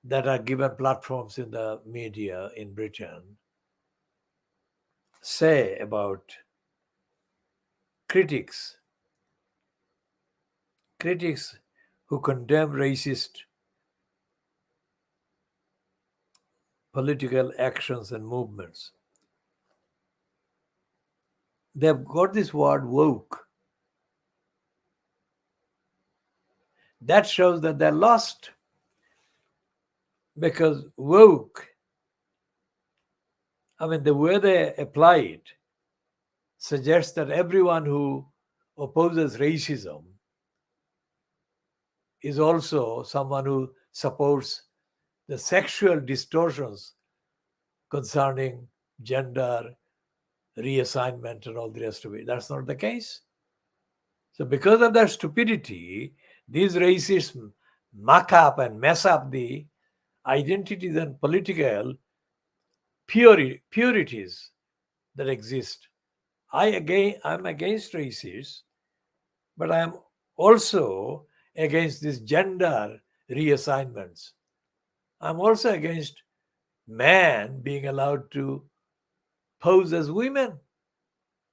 that are given platforms in the media in Britain say about critics who condemn racist political actions and movements, they've got this word woke. That shows that they're lost, because woke, the way they apply it suggests that everyone who opposes racism is also someone who supports the sexual distortions concerning gender, reassignment, and all the rest of it. That's not the case. So because of that stupidity, these racists muck up and mess up the identities and political purities that exist. I'm against racists, but I am also against these gender reassignments. I'm also against men being allowed to pose as women.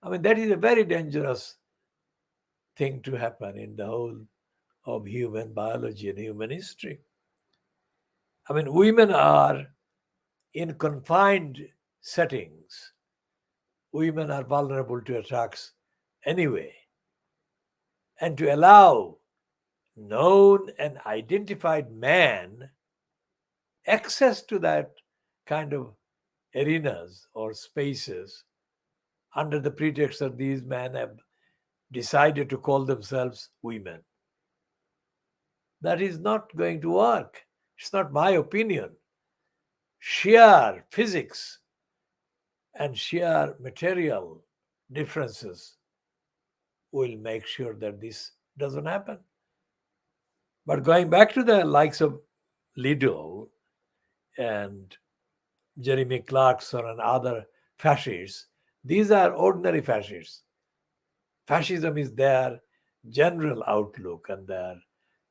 That is a very dangerous thing to happen in the whole of human biology and human history. Women are in confined settings. Women are vulnerable to attacks anyway. And to allow known and identified men access to that kind of arenas or spaces under the pretext that these men have decided to call themselves women, that is not going to work. It's not my opinion. Sheer physics and sheer material differences will make sure that this doesn't happen. But going back to the likes of Liddell and Jeremy Clarkson and other fascists, these are ordinary fascists. Fascism is their general outlook and their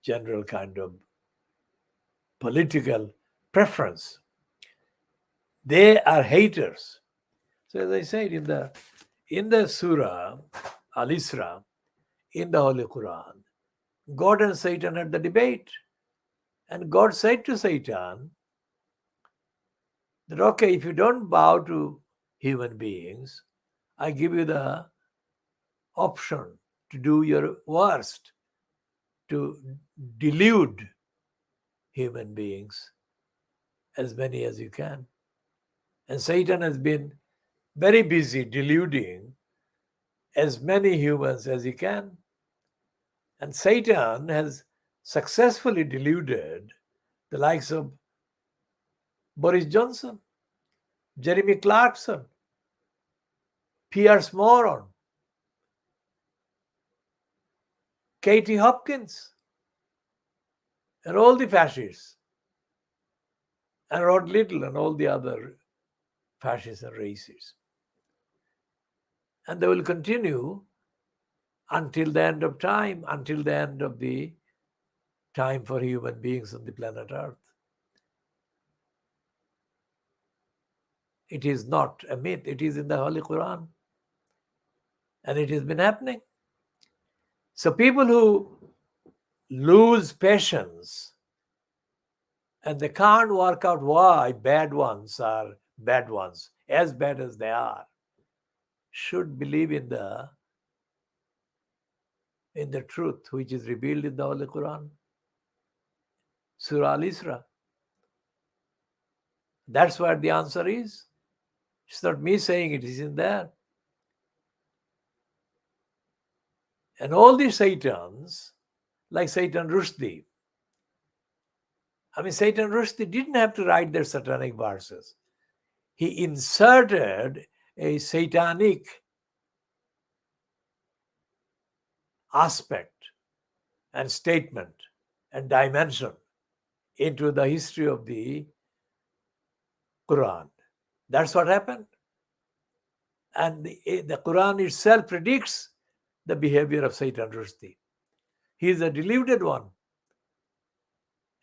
general kind of political preference. They are haters. So as I said, in the Surah Al-Isra, in the Holy Quran, God and Satan had the debate. And God said to Satan that, okay, if you don't bow to human beings, I give you the option to do your worst, to delude human beings, as many as you can. And Satan has been very busy deluding as many humans as he can. And Satan has successfully deluded the likes of Boris Johnson, Jeremy Clarkson, Piers Morgan, Katie Hopkins, and all the fascists, and Rod Liddell and all the other fascists and racists. And they will continue until the end of time, until the end of the time for human beings on the planet Earth. It is not a myth. It is in the Holy Quran. And it has been happening. So people who lose patience and they can't work out why bad ones are bad ones, as bad as they are, should believe in the truth which is revealed in the Holy Quran. Surah Al-Isra. That's where the answer is. It's not me saying it is in there. And all these Satans, like Satan Rushdie, Satan Rushdie didn't have to write their satanic verses. He inserted a satanic aspect and statement and dimension into the history of the Quran. That's what happened. And the Quran itself predicts the behavior of Satan Rushdie. He is a deluded one.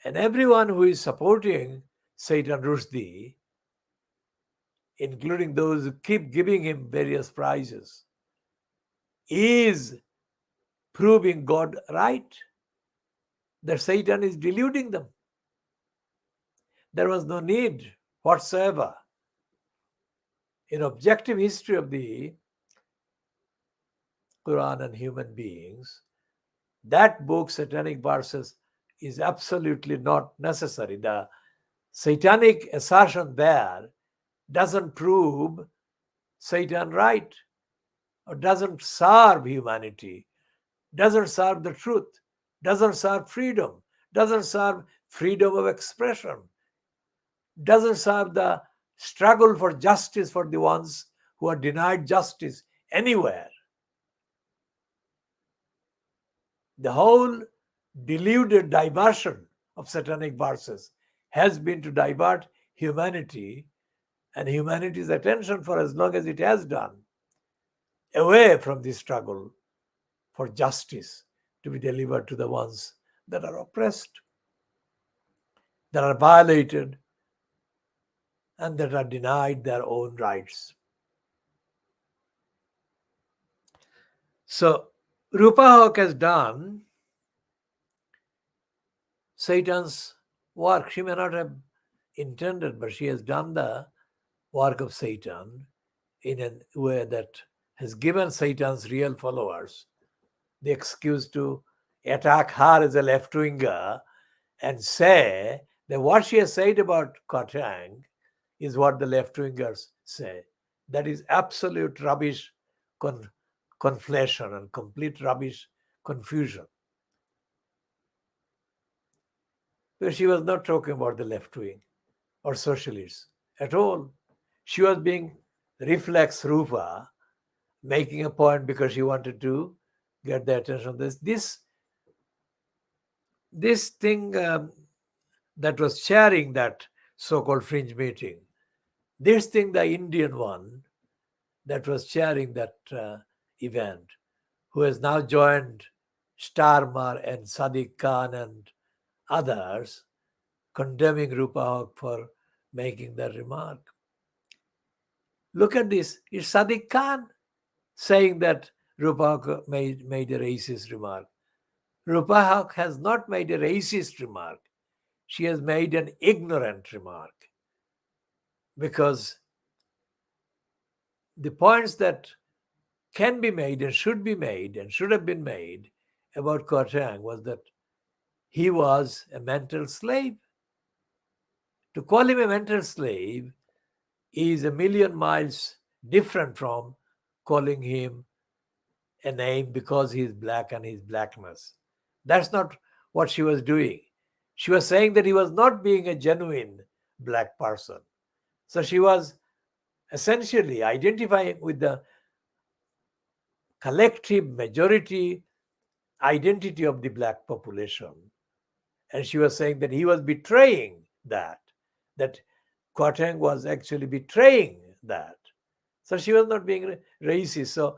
And everyone who is supporting Satan Rushdie, including those who keep giving him various prizes, is proving God right, that Satan is deluding them. There was no need whatsoever. In objective history of the Quran and human beings, that book, Satanic Verses, is absolutely not necessary. The satanic assertion there doesn't prove Satan right, or doesn't serve humanity, doesn't serve the truth, doesn't serve freedom, doesn't serve freedom of expression, doesn't serve the struggle for justice for the ones who are denied justice anywhere. The whole deluded diversion of Satanic Verses has been to divert humanity and humanity's attention, for as long as it has done, away from the struggle for justice to be delivered to the ones that are oppressed, that are violated, and that are denied their own rights. So Rupa Haque has done Satan's work. She may not have intended, but she has done the work of Satan in a way that has given Satan's real followers the excuse to attack her as a left-winger and say that what she has said about Kotang is what the left-wingers say. That is absolute rubbish conflation and complete rubbish confusion. Because she was not talking about the left wing or socialists at all. She was being reflex Rupa, making a point because she wanted to get the attention of this thing that was chairing that so-called fringe meeting. This thing, the Indian one that was chairing that event, who has now joined Starmer and Sadiq Khan and others, condemning Rupa Haque for making that remark. Look at this. It's Sadiq Khan saying that Rupa Haque made a racist remark. Rupa Haque has not made a racist remark. She has made an ignorant remark. Because the points that can be made and should have been made about Kotang was that he was a mental slave. To call him a mental slave is a million miles different from calling him a name because he is black and his blackness. That's not what she was doing. She was saying that he was not being a genuine black person. So she was essentially identifying with the collective majority identity of the black population. And she was saying that he was betraying that Kotang was actually betraying that. So she was not being racist. So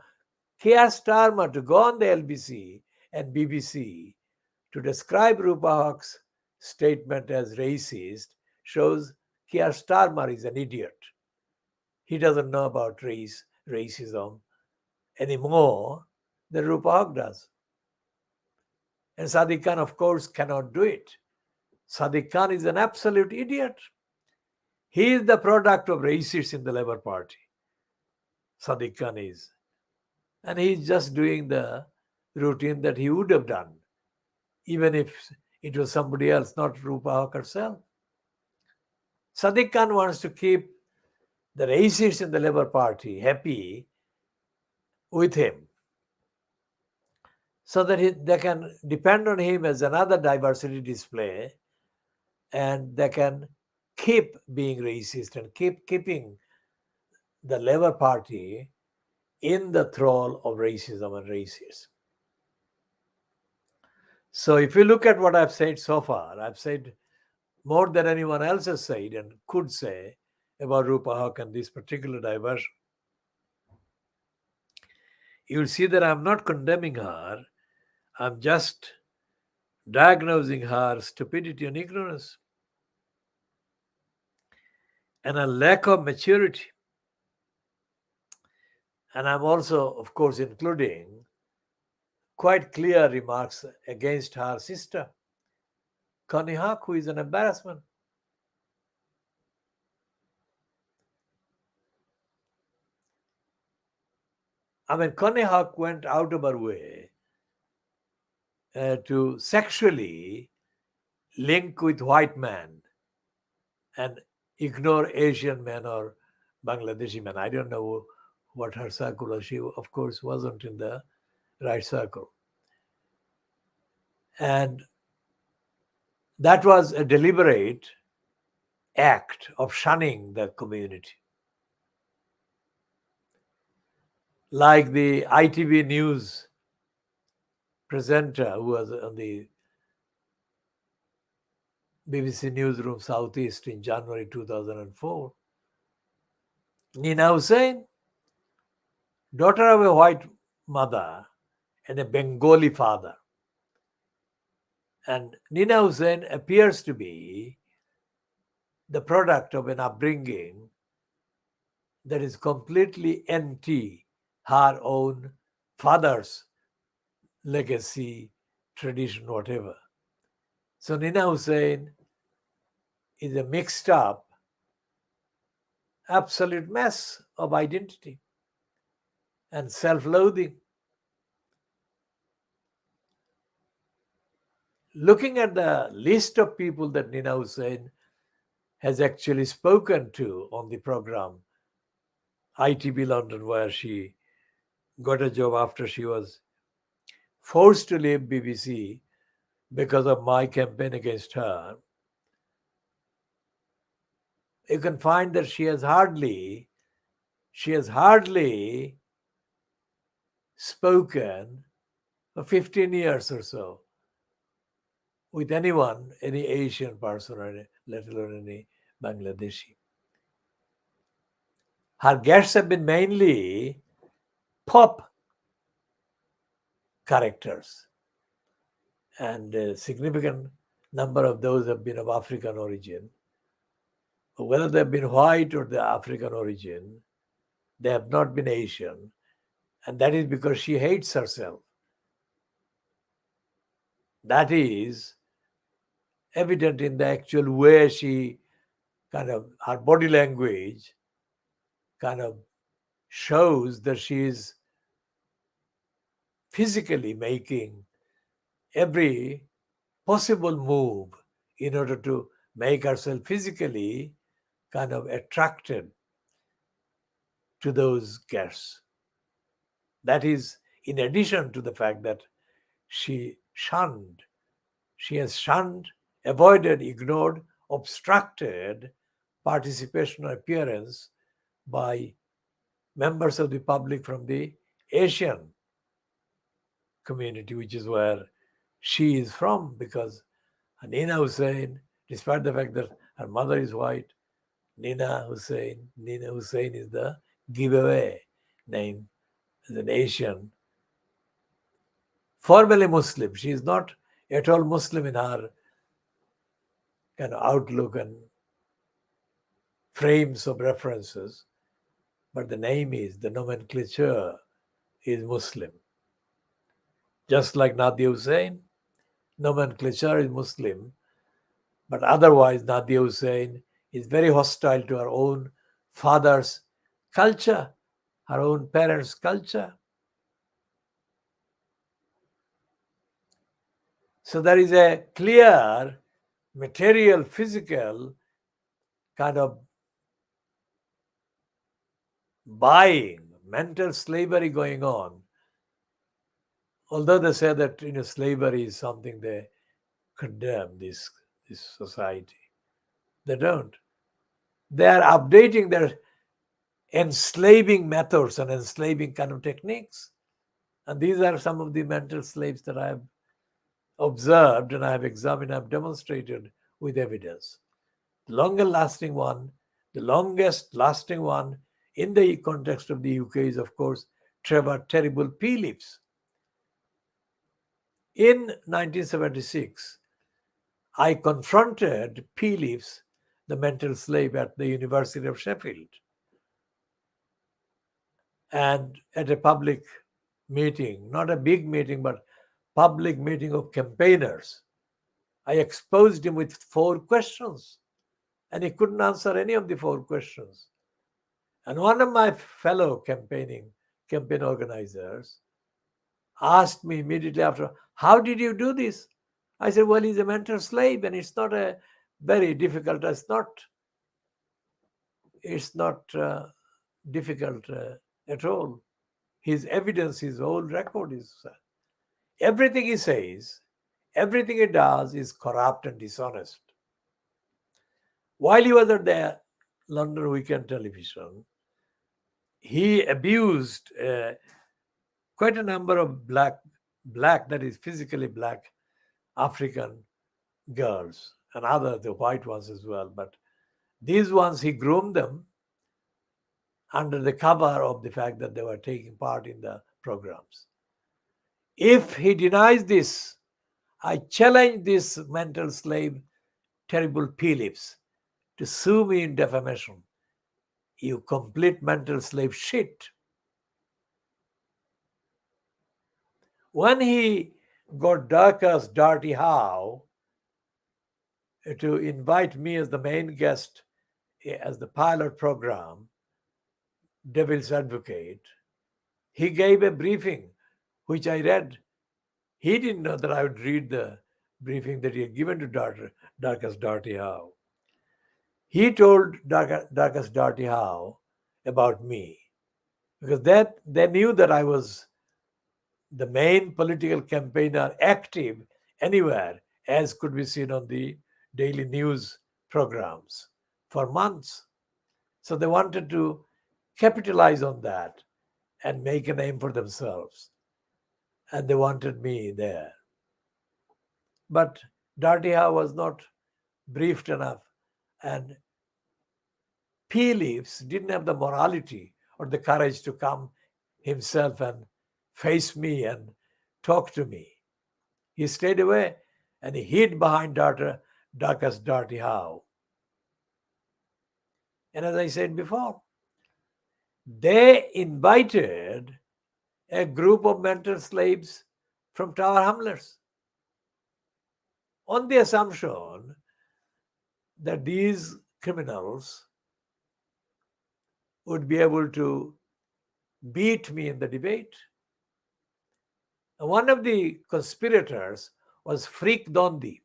Keir Starmer to go on the LBC and BBC to describe Rupa Haque's statement as racist shows Keir Starmer is an idiot. He doesn't know about racism any more than Rupa Haque does. And Sadiq Khan, of course, cannot do it. Sadiq Khan is an absolute idiot. He is the product of racists in the Labour Party. Sadiq Khan is. And he's just doing the routine that he would have done, even if it was somebody else, not Rupa Haque herself. Sadiq Khan wants to keep the racists in the Labour Party happy with him, so that they can depend on him as another diversity display, and they can keep being racist and keeping the Labour Party in the thrall of racism and racists. So if you look at what I've said so far, I've said more than anyone else has said and could say about Rupa Haque and this particular diversion. You'll see that I'm not condemning her. I'm just diagnosing her stupidity and ignorance and a lack of maturity. And I'm also, of course, including quite clear remarks against her sister, Connie Haque, who is an embarrassment. I mean, Connie Haque went out of her way to sexually link with white men and ignore Asian men or Bangladeshi men. I don't know what her circle was. She, of course, wasn't in the right circle. And that was a deliberate act of shunning the community. Like the ITV news presenter who was on the BBC Newsroom Southeast in January 2004, Nina Hussain, daughter of a white mother and a Bengali father. And Nina Hussain appears to be the product of an upbringing that is completely anti her own father's legacy, tradition, whatever. So Nina Hussain is a mixed up, absolute mess of identity and self-loathing. Looking at the list of people that Nina Hussain has actually spoken to on the program, ITV London, where she got a job after she was forced to leave BBC because of my campaign against her, you can find that she has hardly spoken for 15 years or so with anyone, any Asian person, or let alone any Bangladeshi. Her guests have been mainly pop characters, and a significant number of those have been of African origin. Whether they've been white or the African origin, they have not been Asian, and that is because she hates herself. That is evident in the actual way she her body language kind of shows that she is physically making every possible move in order to make herself physically kind of attracted to those guests. That is in addition to the fact that she has shunned, avoided, ignored, obstructed participation or appearance by members of the public from the Asian community, which is where she is from, because Nina Hussain, despite the fact that her mother is white, Nina Hussain is the giveaway name as an Asian, formally Muslim. She is not at all Muslim in her kind of outlook and frames of references, but the name is, the nomenclature is Muslim. Just like Nadia Hussain, nomenclature is Muslim, but otherwise Nadia Hussain is very hostile to her own father's culture, her own parents' culture. So there is a clear material, physical kind of buying, mental slavery going on. Although they say that slavery is something they condemn, this society, they don't. They are updating their enslaving methods and enslaving kind of techniques. And these are some of the mental slaves that I have observed and I have examined, I have demonstrated with evidence. The longest lasting one in the context of the UK is, of course, Trevor Terrible Phillips. In 1976, I confronted Phillips, the mental slave, at the University of Sheffield. And at a public meeting, not a big meeting, but public meeting of campaigners, I exposed him with 4 questions, and he couldn't answer any of the 4 questions. And one of my fellow campaign organizers asked me immediately after, "How did you do this?" I said, "Well, he's a mental slave, and it's not a very difficult. It's not difficult at all. His evidence, his whole record is everything he says, everything he does is corrupt and dishonest." While he was at the London Weekend Television, he abused quite a number of black, that is physically black, African girls, and the white ones as well. But these ones, he groomed them under the cover of the fact that they were taking part in the programs. If he denies this, I challenge this mental slave, terrible P-lips, to sue me in defamation. You complete mental slave shit. When he got Darker's Dirty How to invite me as the main guest as the pilot program, Devil's Advocate, he gave a briefing, which I read. He didn't know that I would read the briefing that he had given to Darker's Dirty How. He told Darker's Dirty How about me, because they knew that I was the main political campaigner active anywhere, as could be seen on the daily news programs for months. So they wanted to capitalize on that and make a name for themselves. And they wanted me there. But Dirty How was not briefed enough. And P-Leaves didn't have the morality or the courage to come himself and face me and talk to me. He stayed away and he hid behind Darker's Dirty How. And as I said before, they invited a group of mental slaves from Tower Hamlets on the assumption that these criminals would be able to beat me in the debate. And one of the conspirators was Freak Dondi.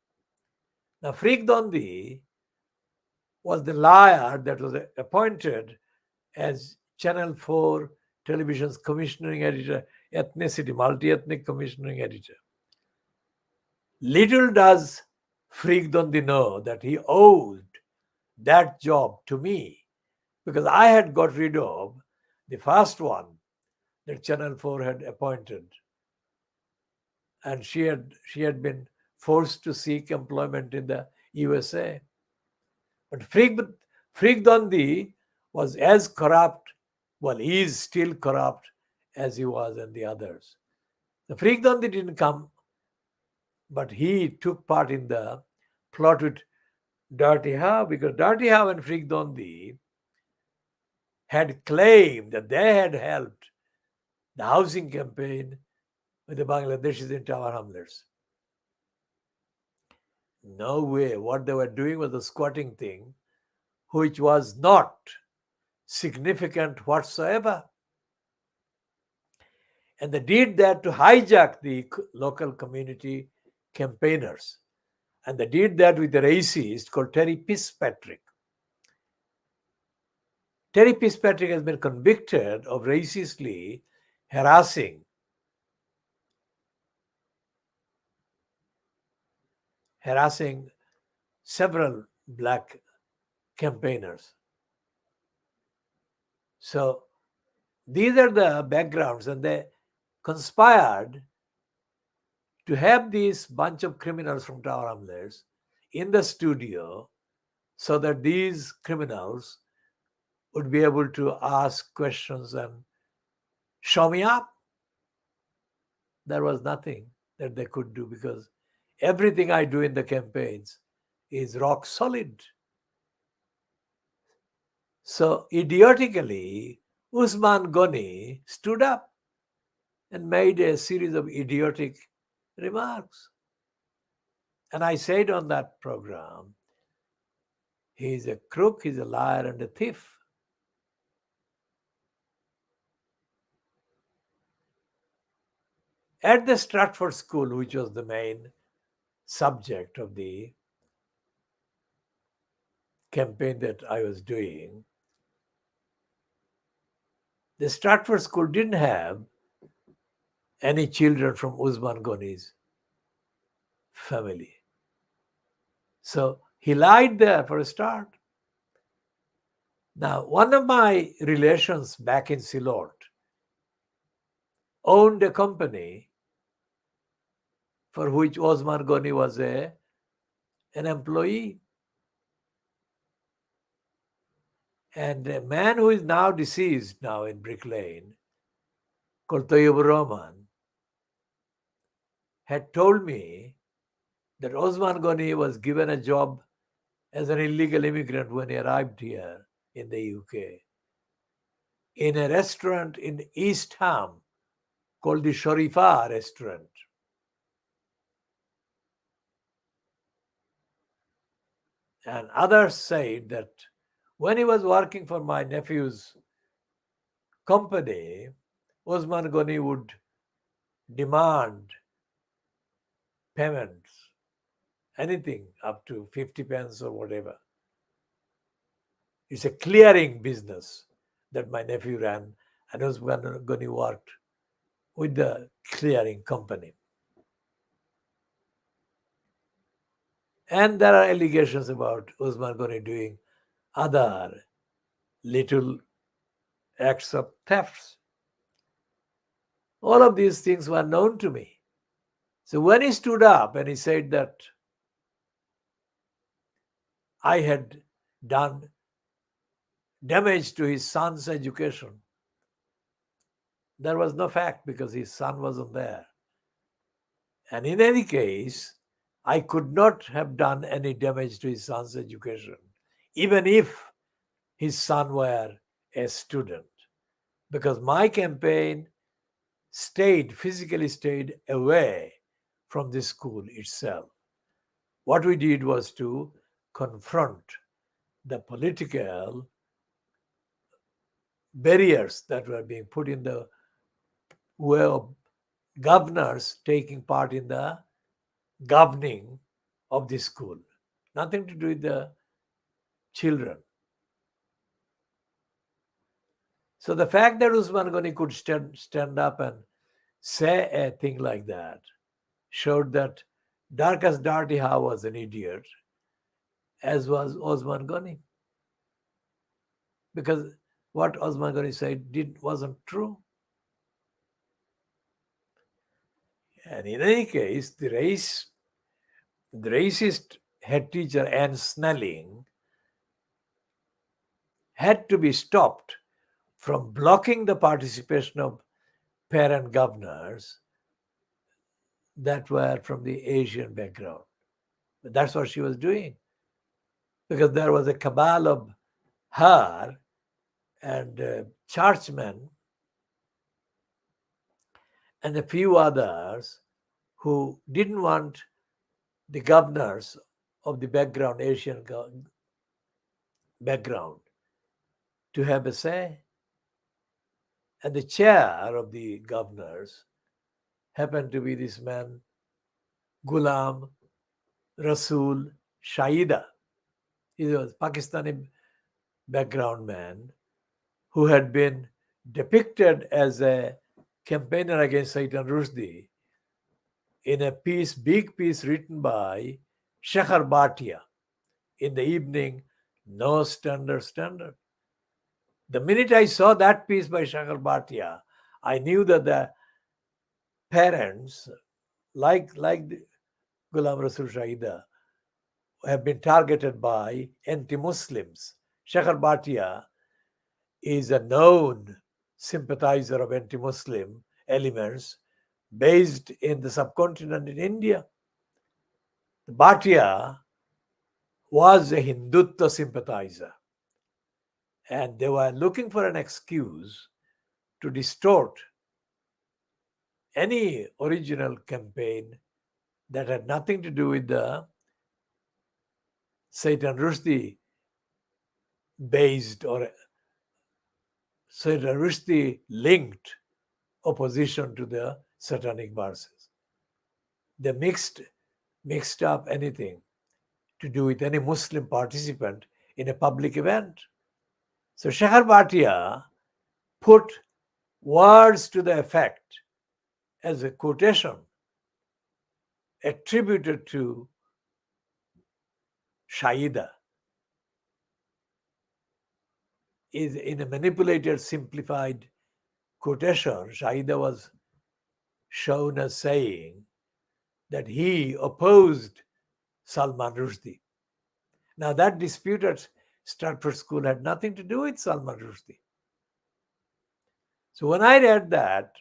Now, Freak Dondi was the liar that was appointed as Channel 4 television's commissioning editor, multi-ethnic commissioning editor. Little does Freak Dondi know that he owed that job to me, because I had got rid of the first one that Channel 4 had appointed. And she had been forced to seek employment in the USA. But Freak Dondi was as corrupt, well, he is still corrupt as he was and the others. The Freak Dondi didn't come, but he took part in the plot with Dirty How, because Dirty How and Freak Dondi had claimed that they had helped the housing campaign with the Bangladeshis in Tower Hamlets. No way. What they were doing was a squatting thing, which was not significant whatsoever. And they did that to hijack the local community campaigners. And they did that with a racist called Terry Fitzpatrick. Terry Fitzpatrick has been convicted of racistly harassing several black campaigners. So these are the backgrounds, and they conspired to have this bunch of criminals from Tower Hamlets in the studio so that these criminals would be able to ask questions and show me up. There was nothing that they could do, because everything I do in the campaigns is rock solid. So idiotically, Usman Ghani stood up and made a series of idiotic remarks. And I said on that program, he's a crook, he's a liar, and a thief. At the Stratford School, which was the main subject of the campaign that I was doing, the Stratford School didn't have any children from Usman Ghani's family. So he lied there for a start. Now, one of my relations back in Silot owned a company for which Osman Ghani was an employee. And a man who is now deceased now in Brick Lane, called Tayyib Rahman, had told me that Osman Ghani was given a job as an illegal immigrant when he arrived here in the UK in a restaurant in East Ham called the Sharifa restaurant. And others said that when he was working for my nephew's company, Osman Ghani would demand payments, anything up to 50 pence or whatever. It's a clearing business that my nephew ran, and Osman Ghani worked with the clearing company. And there are allegations about Osman Ghani doing other little acts of thefts. All of these things were known to me. So when he stood up and he said that I had done damage to his son's education, there was no fact because his son wasn't there. And in any case, I could not have done any damage to his son's education, even if his son were a student, because my campaign physically stayed away from the school itself. What we did was to confront the political barriers that were being put in the way of governors taking part in the governing of the school. Nothing to do with the children. So the fact that Usman Ghani could stand up and say a thing like that showed that Darkus Darty Ha was an idiot, as was Osman Ghani. Because what Osman Ghani said wasn't true. And in any case, the racist head teacher Anne Snelling had to be stopped from blocking the participation of parent governors that were from the Asian background. But that's what she was doing, because there was a cabal of her and churchmen and a few others who didn't want the governors of the background, Asian background, to have a say. And the chair of the governors happened to be this man, Ghulam Rasool Shaida. He was a Pakistani background man who had been depicted as a campaigner against Saitan Rushdie in a big piece written by Shekhar Bhatia in the evening, No Standard. The minute I saw that piece by Shekhar Bhatia, I knew that the parents, like Ghulam Rasool Shaida, have been targeted by anti-Muslims. Shekhar Bhatia is a known sympathizer of anti-Muslim elements based in the subcontinent in India. Bhatia was a Hindutva sympathizer. And they were looking for an excuse to distort any original campaign that had nothing to do with the Satan Rushdie based or Satan Rushdie linked opposition to the satanic verses. They mixed up anything to do with any Muslim participant in a public event. So Shahar Bhatia put words to the effect as a quotation attributed to Shaida is in a manipulated, simplified quotation. Shaida was shown as saying that he opposed Salman Rushdie. Now that dispute at Stratford School had nothing to do with Salman Rushdie. So when I read that,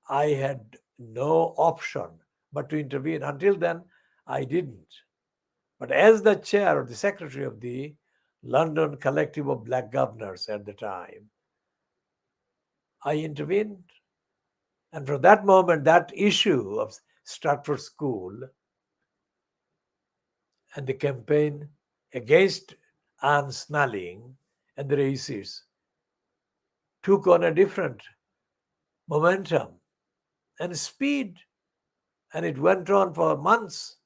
I had no option but to intervene. Until then, I didn't. But as the chair or the secretary of the London Collective of Black Governors at the time, I intervened. And from that moment, that issue of Stratford School and the campaign against Anne Snelling and the racists took on a different momentum and speed. And it went on for months,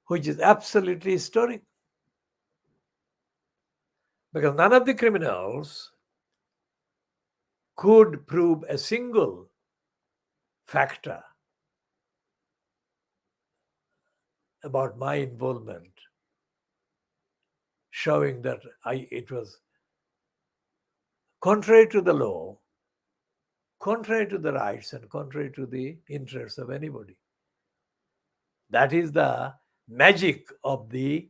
which is absolutely historic. Because none of the criminals could prove a single factor about my involvement, showing that it was contrary to the law, contrary to the rights, and contrary to the interests of anybody. That is the magic of the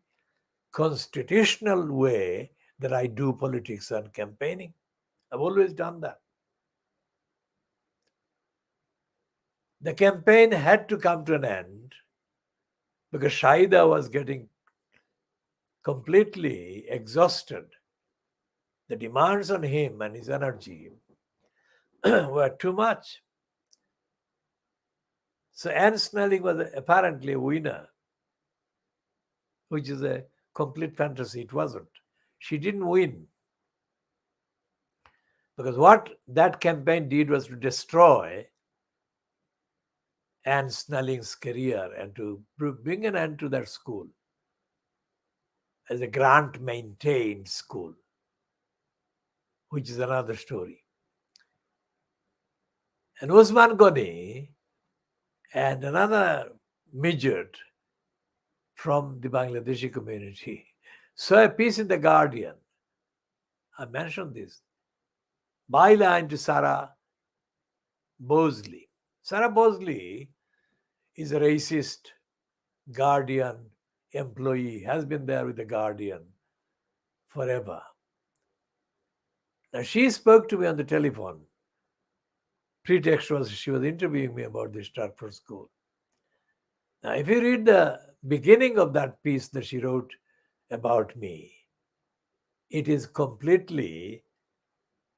constitutional way that I do politics and campaigning. I've always done that. The campaign had to come to an end because Shaida was getting completely exhausted. The demands on him and his energy were too much. So Anne Snelling was apparently a winner, which is a complete fantasy. It wasn't. She didn't win. Because what that campaign did was to destroy Anne Snelling's career and to bring an end to that school as a grant-maintained school, which is another story. And Usman Ghani and another midget from the Bangladeshi community saw a piece in The Guardian. I mentioned this. Byline to Sarah Bosley. Sarah Bosley is a racist Guardian employee, has been there with the Guardian forever. Now, she spoke to me on the telephone. Pretext was she was interviewing me about the Stratford School. Now, if you read the beginning of that piece that she wrote about me, it is completely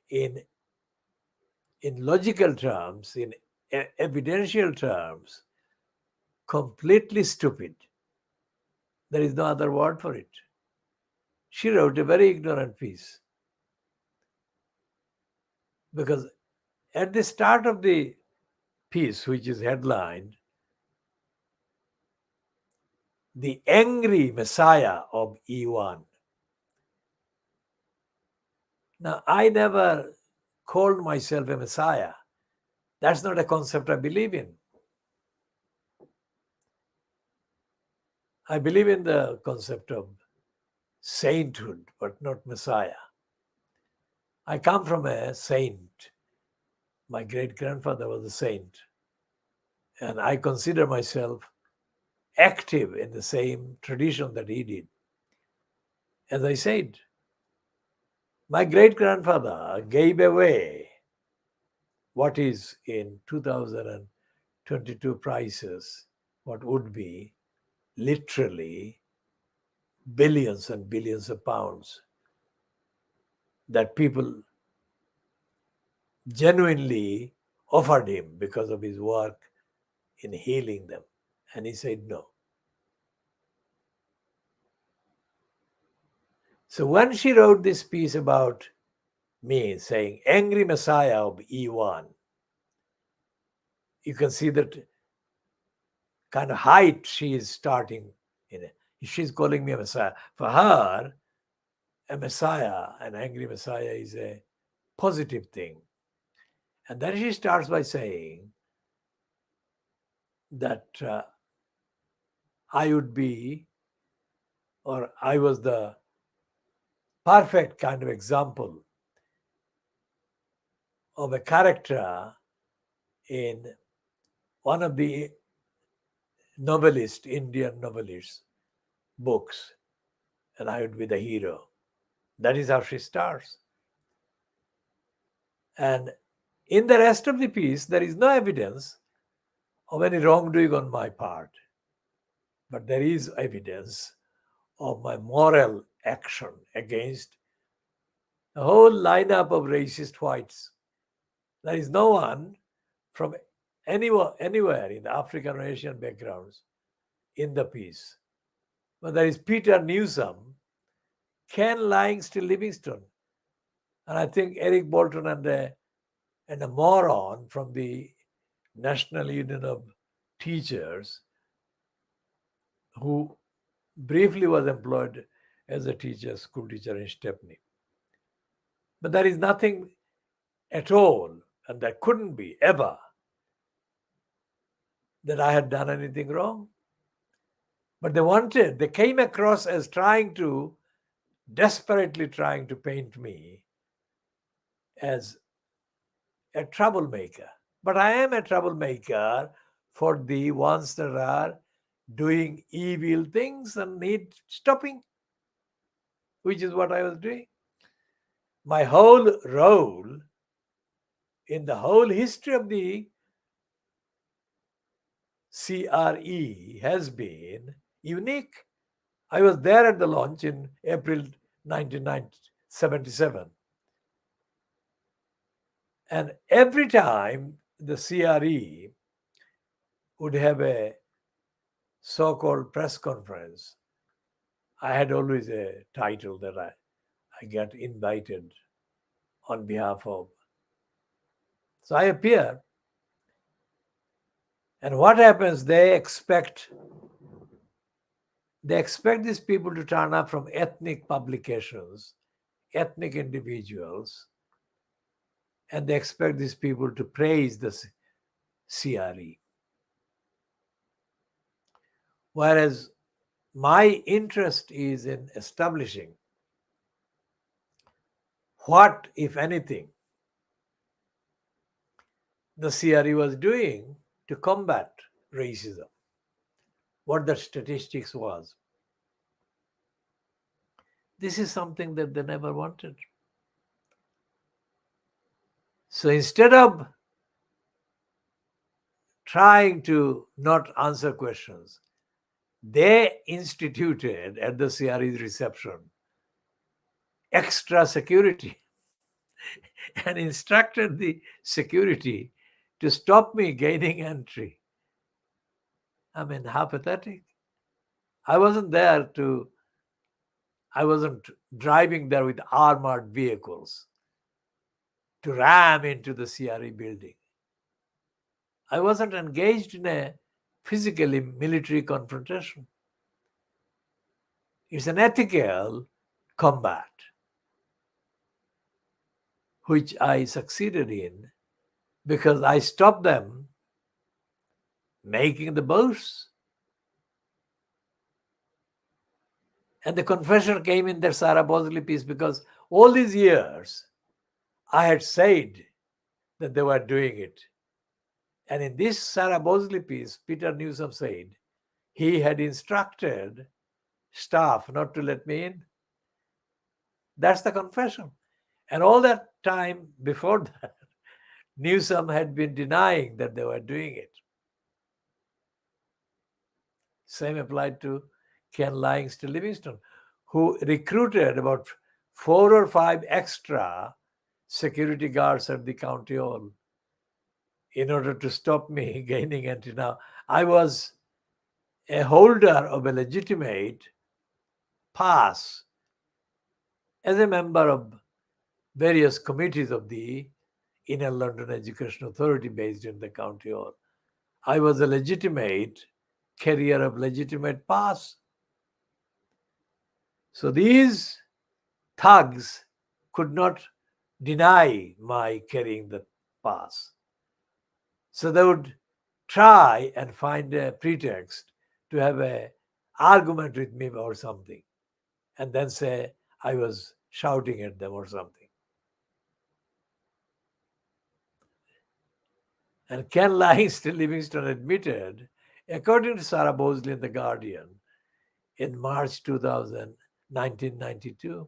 in logical terms, in evidential terms, completely stupid. There is no other word for it. She wrote a very ignorant piece. Because at the start of the piece, which is headlined, The Angry Messiah of E1. Now, I never called myself a Messiah. That's not a concept I believe in. I believe in the concept of sainthood, but not Messiah. I come from a saint. My great-grandfather was a saint. And I consider myself active in the same tradition that he did. As I said, my great-grandfather gave away what is in 2022 prices, what would be literally billions and billions of pounds that people genuinely offered him because of his work in healing them. And he said no. So when she wrote this piece about me, saying Angry Messiah of E1, you can see that kind of height she is starting in it. She's calling me a Messiah. For her, a Messiah, an angry Messiah, is a positive thing. And then she starts by saying that I would be, or I was the perfect kind of example of a character in one of the Indian novelists' books, and I would be the hero. That is how she starts. And in the rest of the piece, there is no evidence of any wrongdoing on my part, but there is evidence of my moral action against a whole lineup of racist whites. There is no one from anywhere in the African or Asian backgrounds in the piece. But there is Peter Newsom, Ken Still Livingstone, and I think Eric Bolton and a moron from the National Union of Teachers who briefly was employed as a school teacher in Stepney. But there is nothing at all, and there couldn't be ever, that I had done anything wrong. But they came across as desperately trying to paint me as a troublemaker. But I am a troublemaker for the ones that are doing evil things and need stopping, which is what I was doing. My whole role in the whole history of the CRE has been unique. I was there at the launch in April 1977. And every time the CRE would have a so-called press conference, I had always a title that I get invited on behalf of. So I appear. And what happens, they expect these people to turn up from ethnic publications, ethnic individuals, and they expect these people to praise the CRE. Whereas my interest is in establishing what, if anything, the CRE was doing to combat racism, what the statistics was. This is something that they never wanted. So instead of trying to not answer questions, they instituted at the CRE's reception extra security and instructed the security to stop me gaining entry. I mean, how pathetic. I wasn't driving there with armored vehicles to ram into the CRE building. I wasn't engaged in a physically military confrontation. It's an ethical combat, which I succeeded in because I stopped them making the boasts. And the confession came in their Sarah Bosley piece because all these years I had said that they were doing it. And in this Sarah Bosley piece, Peter Newsom said he had instructed staff not to let me in. That's the confession. And all that time before that, Newsom had been denying that they were doing it. Same applied to Ken Livingston Livingstone, who recruited about 4 or 5 extra security guards at the county hall in order to stop me gaining entry. Now, I was a holder of a legitimate pass as a member of various committees of the Inner London Education Authority based in the county hall. I was a legitimate carrier of legitimate pass. So these thugs could not deny my carrying the pass. So they would try and find a pretext to have an argument with me or something, and then say I was shouting at them or something. And Ken Livingstone admitted, according to Sarah Bosley in The Guardian in March 2000, 1992,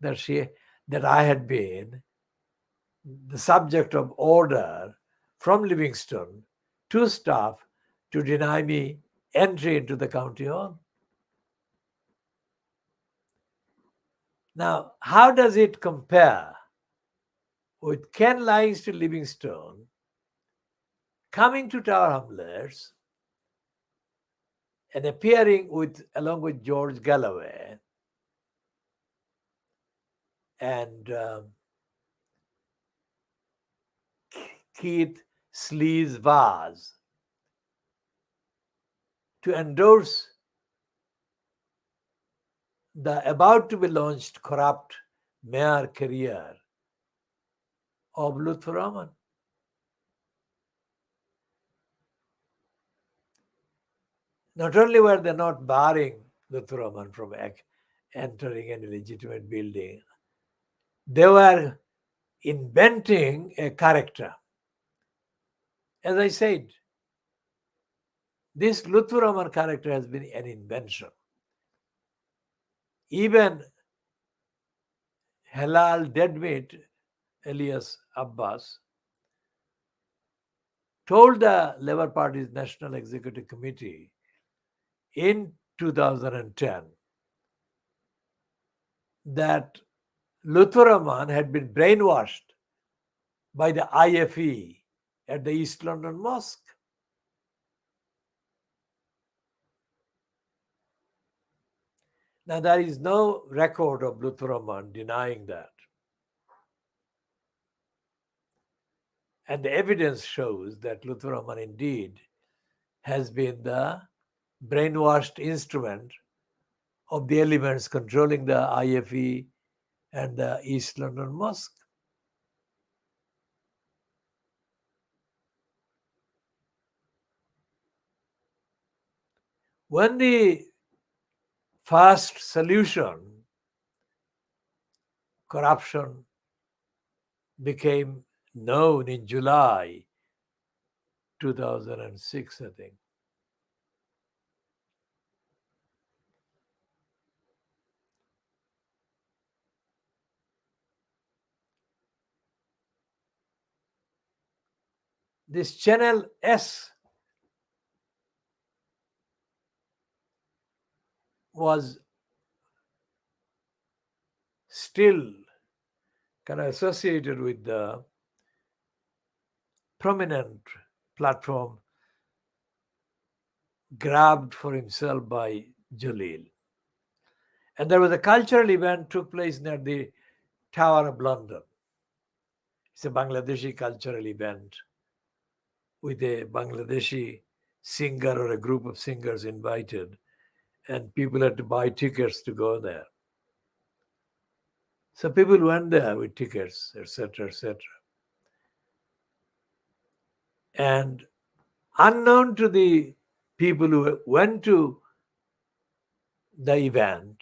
that I had been the subject of order from Livingstone to staff to deny me entry into the county hall. Now, how does it compare with Ken Livingstone coming to Tower Hamlets and appearing along with George Galloway and Keith Sleaze Vaz to endorse the about to be launched corrupt mayor career of Lutfur Rahman? Not only were they not barring Lutfur Rahman from entering any legitimate building, they were inventing a character. As I said, this Lutfur Rahman character has been an invention. Even Halal Deadmeat, alias Abbas, told the Labour Party's National Executive Committee in 2010 that Lutfur Rahman had been brainwashed by the IFE at the East London Mosque. Now, there is no record of Lutfur Rahman denying that. And the evidence shows that Lutfur Rahman indeed has been the brainwashed instrument of the elements controlling the IFE and the East London Mosque. When the first solution, corruption, became known in July 2006, I think, this Channel S was still kind of associated with the prominent platform grabbed for himself by Jalil. And there was a cultural event took place near the Tower of London. It's a Bangladeshi cultural event with a Bangladeshi singer or a group of singers invited, and people had to buy tickets to go there. So people went there with tickets, etc., etc. And unknown to the people who went to the event,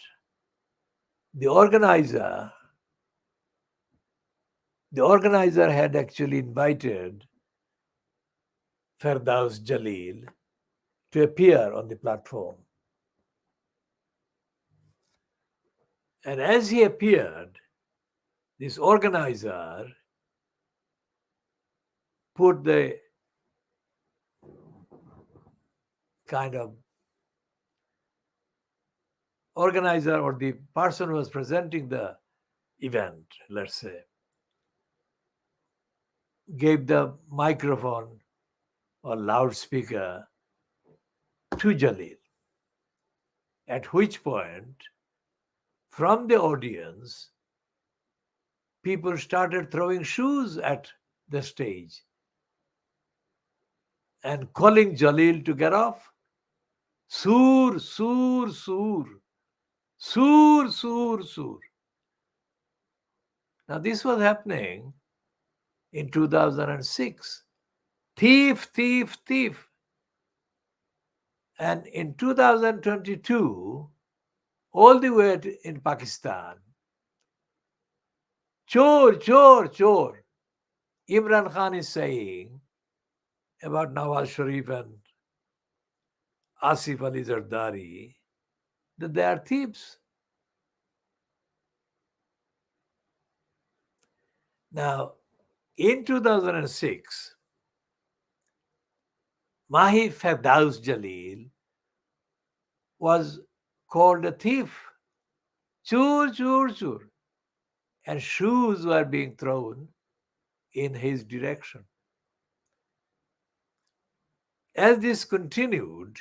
the organizer had actually invited Firdaus Jalil to appear on the platform. And as he appeared, this organizer put the kind of organizer or the person who was presenting the event, let's say, gave the microphone or loudspeaker to Jalil, at which point, from the audience, people started throwing shoes at the stage and calling Jalil to get off. Sur, sur, sur, sur, sur, sur. Now, this was happening in 2006. Thief, thief, thief. And in 2022, all the way in Pakistan, chor, chor, chor. Imran Khan is saying about Nawaz Sharif and Asif Ali Zardari that they are thieves. Now, in 2006, Mahi Firdaus Jalil was called a thief. Chur, chur, chur. And shoes were being thrown in his direction. As this continued,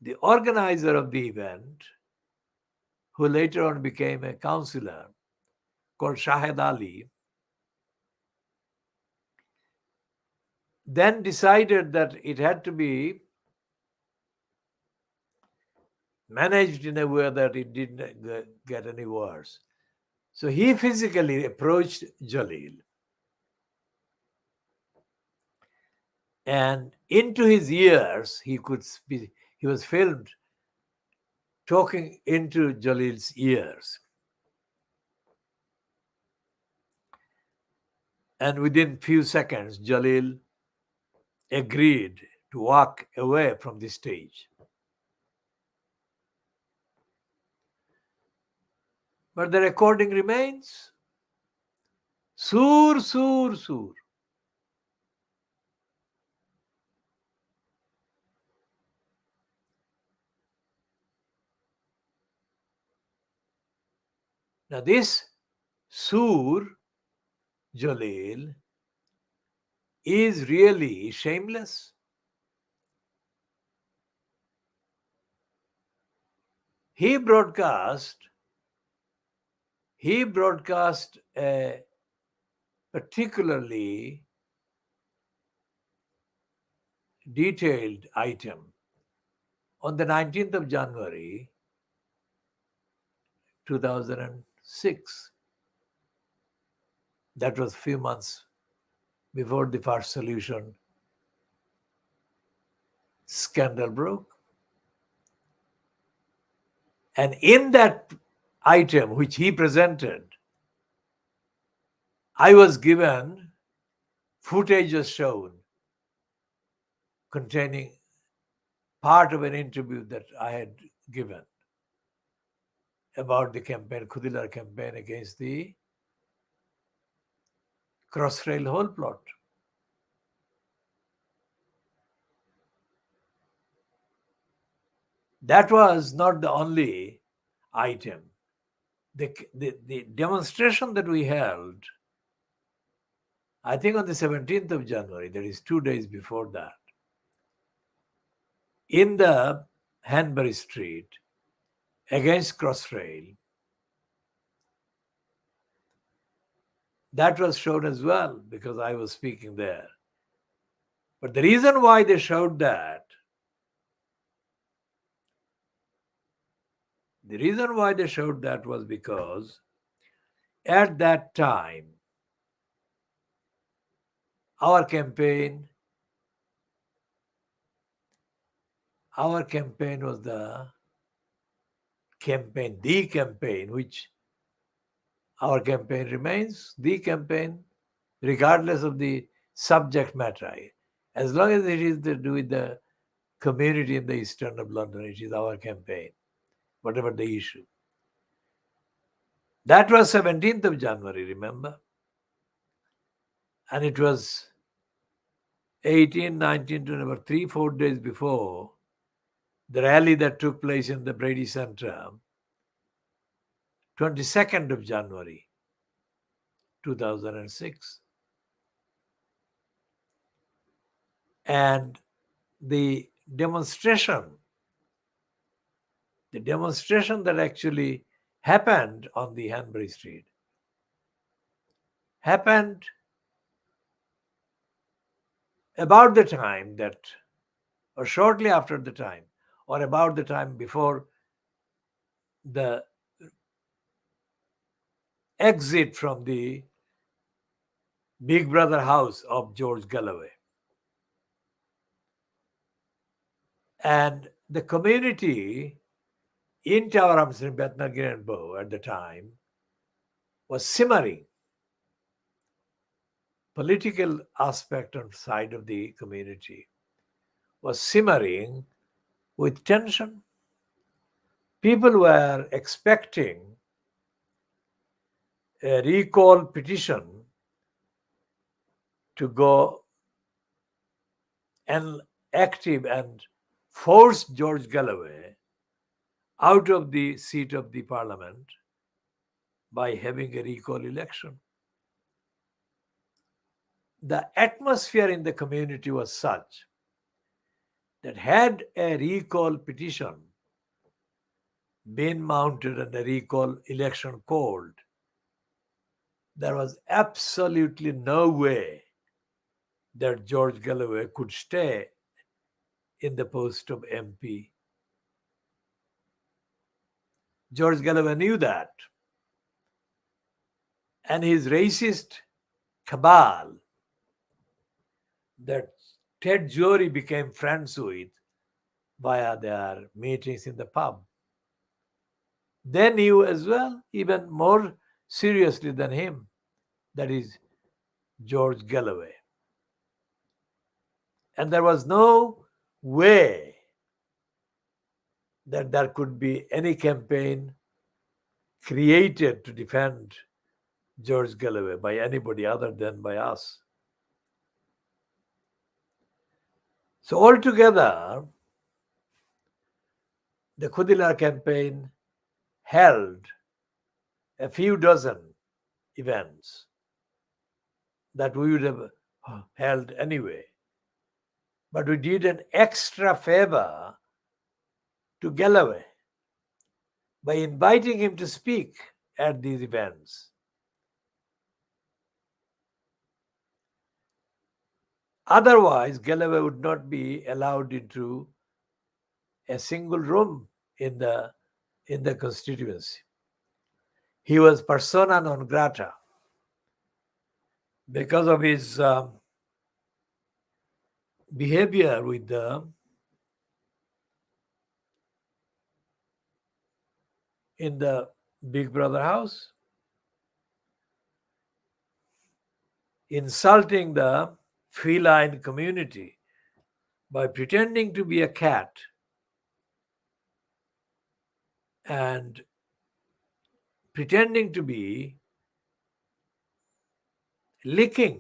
the organizer of the event, who later on became a counselor, called Shahid Ali, then decided that it had to be managed in a way that it didn't get any worse. So he physically approached Jalil and into his ears, he was filmed talking into Jalil's ears. And within few seconds, Jalil agreed to walk away from the stage. But the recording remains. Sur, sur, sur. Now this Sur Jalil is really shameless. He broadcast a particularly detailed item on the 19th of January 2006. That was a few months before the first solution scandal broke. And in that item which he presented, I was given footage was shown containing part of an interview that I had given about the campaign, KhoodeelaarTV campaign against the Crossrail whole plot. That was not the only item. The demonstration that we held, I think on the 17th of January, that is 2 days before that, in the Hanbury Street against Crossrail, that was shown as well because I was speaking there. But the reason why they showed that, was because at that time, our campaign was the campaign, which our campaign remains the campaign, regardless of the subject matter. As long as it is to do with the community in the eastern of London, it is our campaign, whatever the issue. That was 17th of January, remember? And it was 18, 19, 20, 3-4 days before the rally that took place in the Brady Center, 22nd of January, 2006. And the demonstration that actually happened on the Hanbury Street happened about the time that, or shortly after the time, or about the time before the exit from the Big Brother house of George Galloway. And the community in Tower Hamley, Bethnal Green and Bow at the time was simmering. Political aspect on side of the community was simmering with tension. People were expecting a recall petition to go and active and force George Galloway out of the seat of the parliament by having a recall election. The atmosphere in the community was such that had a recall petition been mounted and a recall election called, there was absolutely no way that George Galloway could stay in the post of MP. George Galloway knew that. And his racist cabal that Ted Jory became friends with via their meetings in the pub, they knew as well, even more seriously than him, that is George Galloway. And there was no way that there could be any campaign created to defend George Galloway by anybody other than by us. So altogether, the Khoodeelaar campaign held a few dozen events that we would have held anyway. But we did an extra favor to Galloway by inviting him to speak at these events. Otherwise, Galloway would not be allowed into a single room in the constituency. He was persona non grata because of his behavior with in the Big Brother house, insulting the feline community by pretending to be a cat and pretending to be licking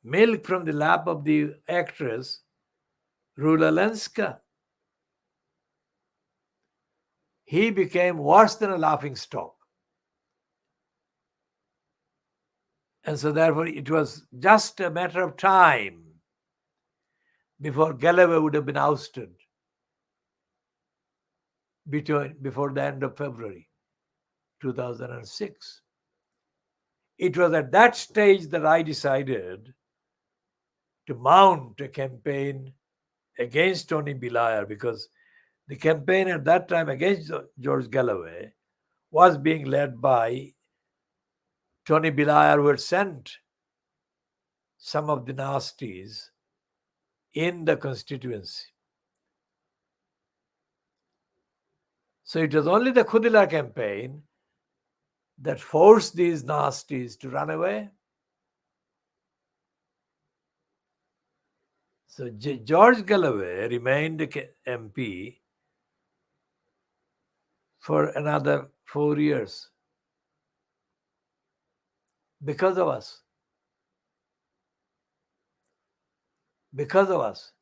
milk from the lap of the actress Rula Lenska. He became worse than a laughing stock. And so therefore it was just a matter of time before Galloway would have been ousted before the end of February 2006. It was at that stage that I decided to mount a campaign against Tony Blair, because the campaign at that time against George Galloway was being led by Tony Blair, who had sent some of the nasties in the constituency. So it was only the KhoodeelaarTV campaign that forced these nasties to run away. So George Galloway remained MP for another 4 years because of us. Because of us.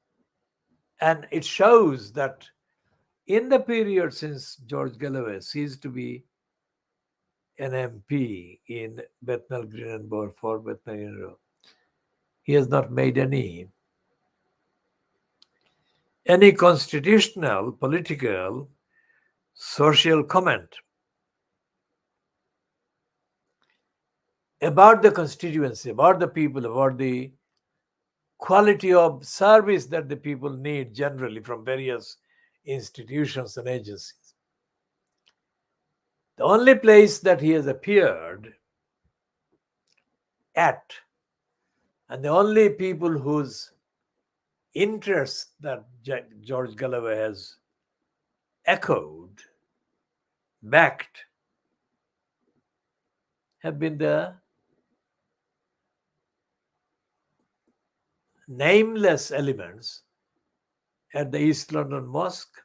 And it shows that in the period since George Galloway ceased to be an MP in Bethnal Green and Borough for Bethnal Green and Borough, he has not made any constitutional, political, social comment about the constituency, about the people, about the quality of service that the people need generally from various institutions and agencies. The only place that he has appeared at, and the only people whose interests that George Galloway has echoed, backed, have been the nameless elements at the East London Mosque,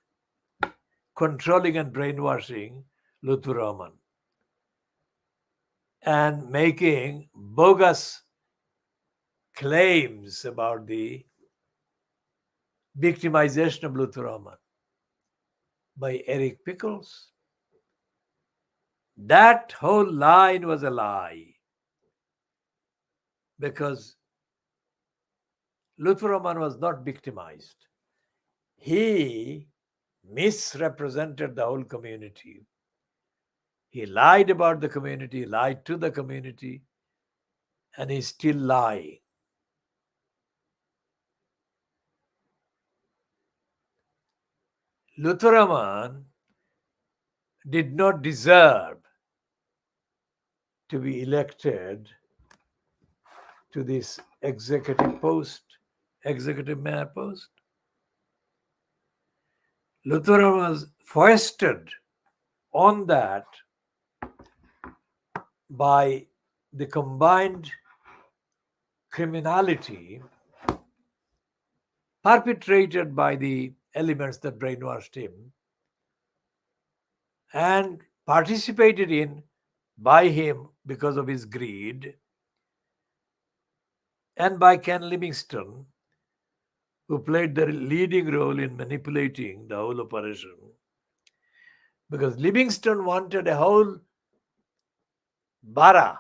controlling and brainwashing Lutfur Rahman and making bogus claims about the victimization of Lutfur Rahman by Eric Pickles. That whole line was a lie, because Lutfur Rahman was not victimized. He misrepresented the whole community. He lied about the community, lied to the community, and he's still lying. Lutfur Rahman did not deserve to be elected to this executive mayor post. Lutfur Rahman was foisted on that by the combined criminality perpetrated by the elements that brainwashed him and participated in by him because of his greed, and by Ken Livingstone, who played the leading role in manipulating the whole operation. Because Livingstone wanted a whole borough,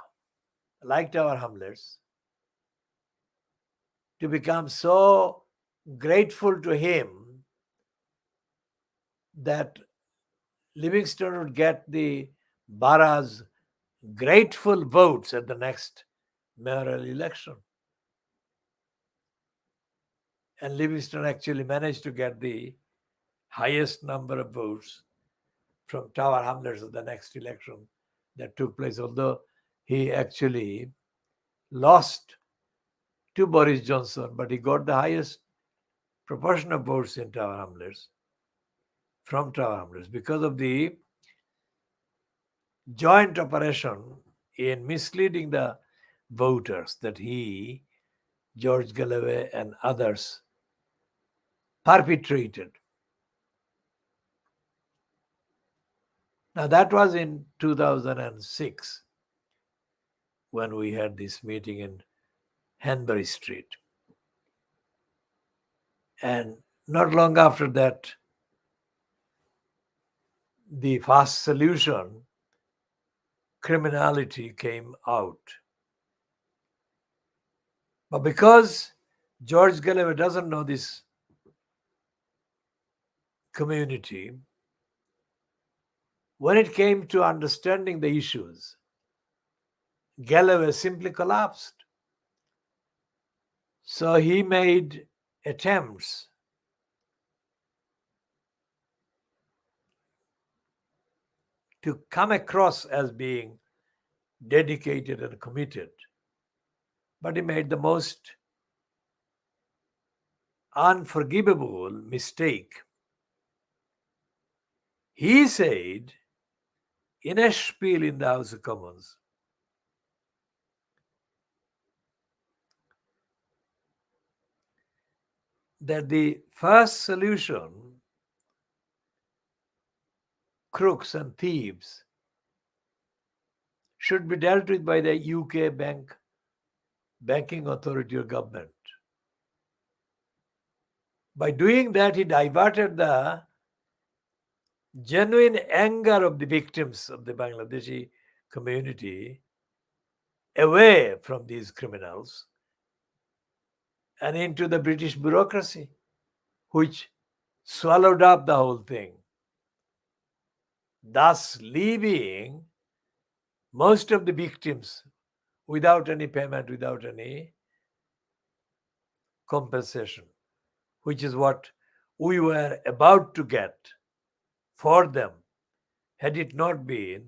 like Tower Hamlets, to become so grateful to him that Livingstone would get the borough's grateful votes at the next mayoral election. And Livingstone actually managed to get the highest number of votes from Tower Hamlets at the next election that took place, although he actually lost to Boris Johnson, but he got the highest proportion of votes in Tower Hamlets from Tower Hamlets because of the joint operation in misleading the voters that he, George Galloway, and others perpetrated. Now, that was in 2006 when we had this meeting in Hanbury Street. And not long after that, the fast solution criminality came out. But because George Galloway doesn't know this community, when it came to understanding the issues, Galloway simply collapsed. So he made attempts to come across as being dedicated and committed, but he made the most unforgivable mistake. He said in a spiel in the House of Commons that the first solution, crooks and thieves, should be dealt with by the UK banking authority or government. By doing that, he diverted the genuine anger of the victims of the Bangladeshi community away from these criminals and into the British bureaucracy, which swallowed up the whole thing, thus leaving most of the victims without any payment, without any compensation, which is what we were about to get for them had it not been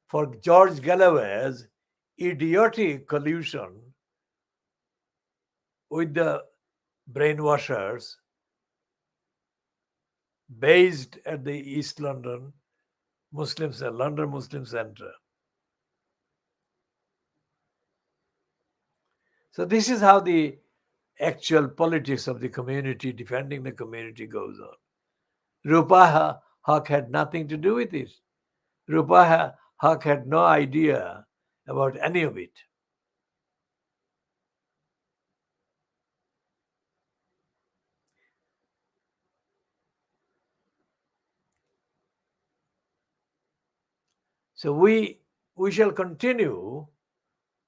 for George Galloway's idiotic collusion with the brainwashers based at the East London London Muslim Center. So this is how the actual politics of the community, defending the community, goes on. Rupa Haque had nothing to do with it. Rupa Haque had no idea about any of it. So we shall continue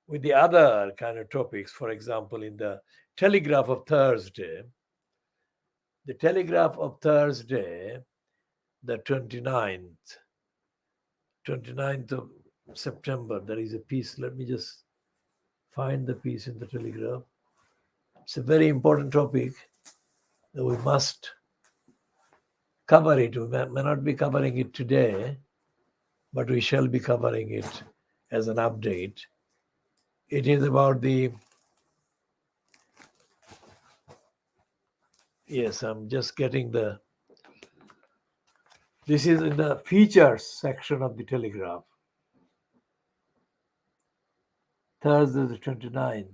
with the other kind of topics. For example, in the Telegraph of Thursday, the Telegraph of Thursday, the 29th of September, there is a piece. Let me just find the piece in the Telegraph. It's a very important topic that we must cover it. We may not be covering it today, but we shall be covering it as an update. It is about yes, I'm just getting this is in the features section of the Telegraph. Thursday, the 29th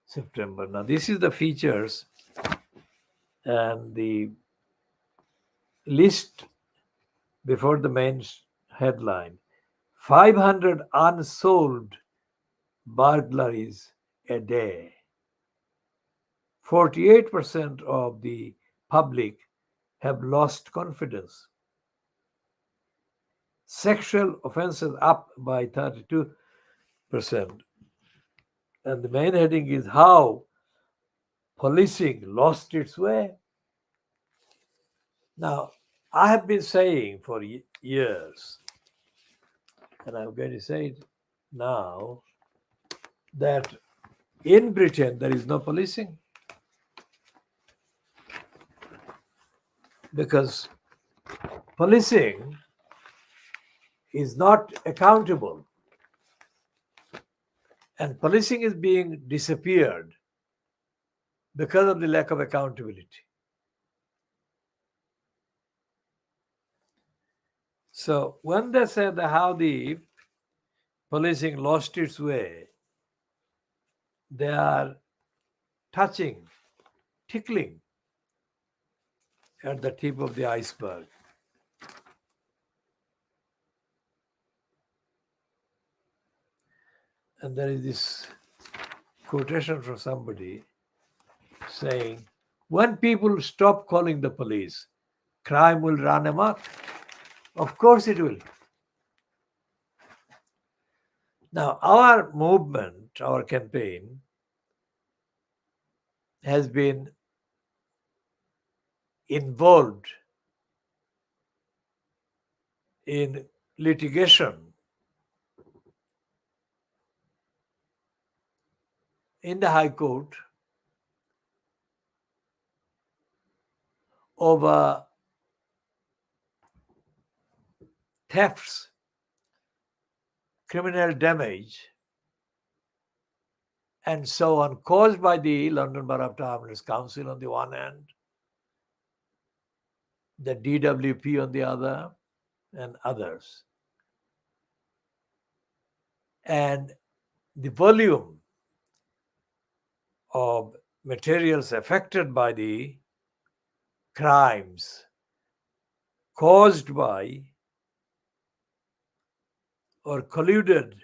September. Now, this is the features and the list before the main headline. 500 unsolved burglaries a day. 48% of the public have lost confidence. Sexual offenses up by 32%. And the main heading is how policing lost its way. Now, I have been saying for years, and I'm going to say it now, that in Britain there is no policing because policing is not accountable, and policing is being disappeared because of the lack of accountability. So when they say that how the policing lost its way, they are touching, tickling at the tip of the iceberg. And there is this quotation from somebody saying, when people stop calling the police, crime will run amok. Of course it will. Now, our movement, our campaign, has been involved in litigation in the High Court over thefts, criminal damage, and so on, caused by the London Borough of Township Council on the one hand, the DWP on the other, and others. And the volume of materials affected by the crimes caused by or colluded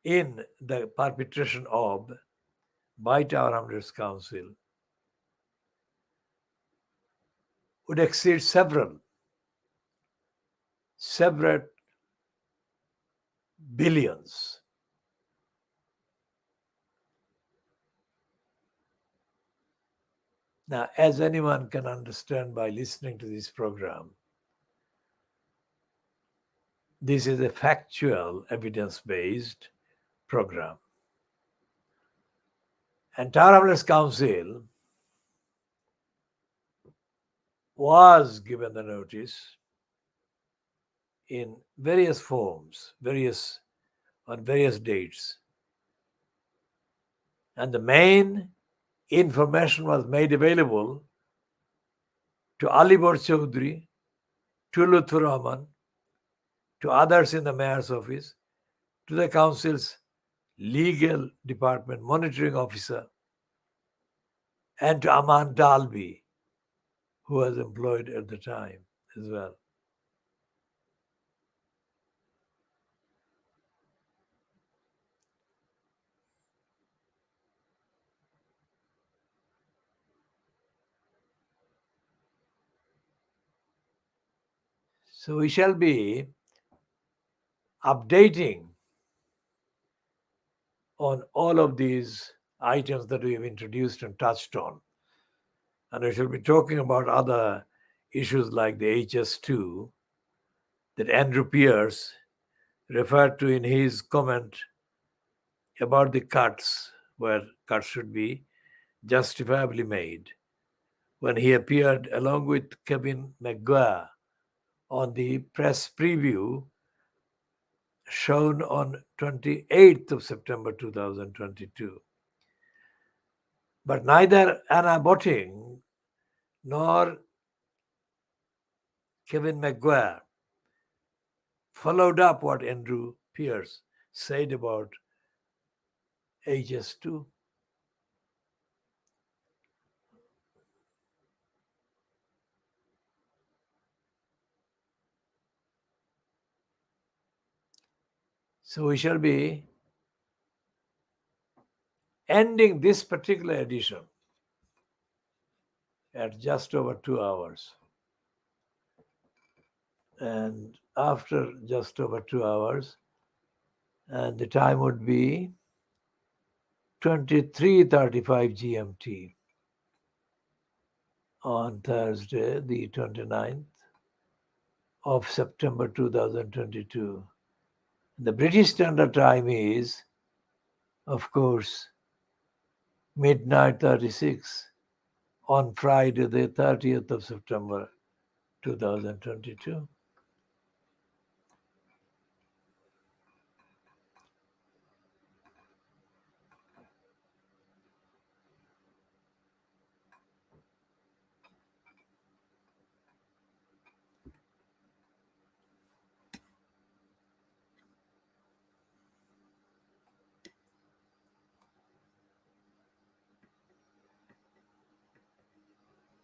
in the perpetration of by Tower Hamlets Council would exceed several billions. Now, as anyone can understand by listening to this program, this is a factual, evidence-based program. And Tower Hamlets Council was given the notice in various forms, on various dates. And the main information was made available to Alibor Chaudhry, to Lutfur Rahman, to others in the mayor's office, to the council's legal department monitoring officer, and to Aman Dalby, who was employed at the time as well. So we shall be updating on all of these items that we have introduced and touched on. And we shall be talking about other issues like the HS2 that Andrew Pierce referred to in his comment about the cuts, where cuts should be justifiably made, when he appeared along with Kevin McGuire on the press preview shown on 28th of September 2022. But neither Anna Botting nor Kevin McGuire followed up what Andrew Pierce said about HS2. So we shall be ending this particular edition at just over 2 hours. And after just over 2 hours, and the time would be 23:35 GMT on Thursday, the 29th of September 2022. The British Standard Time is, of course, midnight 36 on Friday, the 30th of September 2022.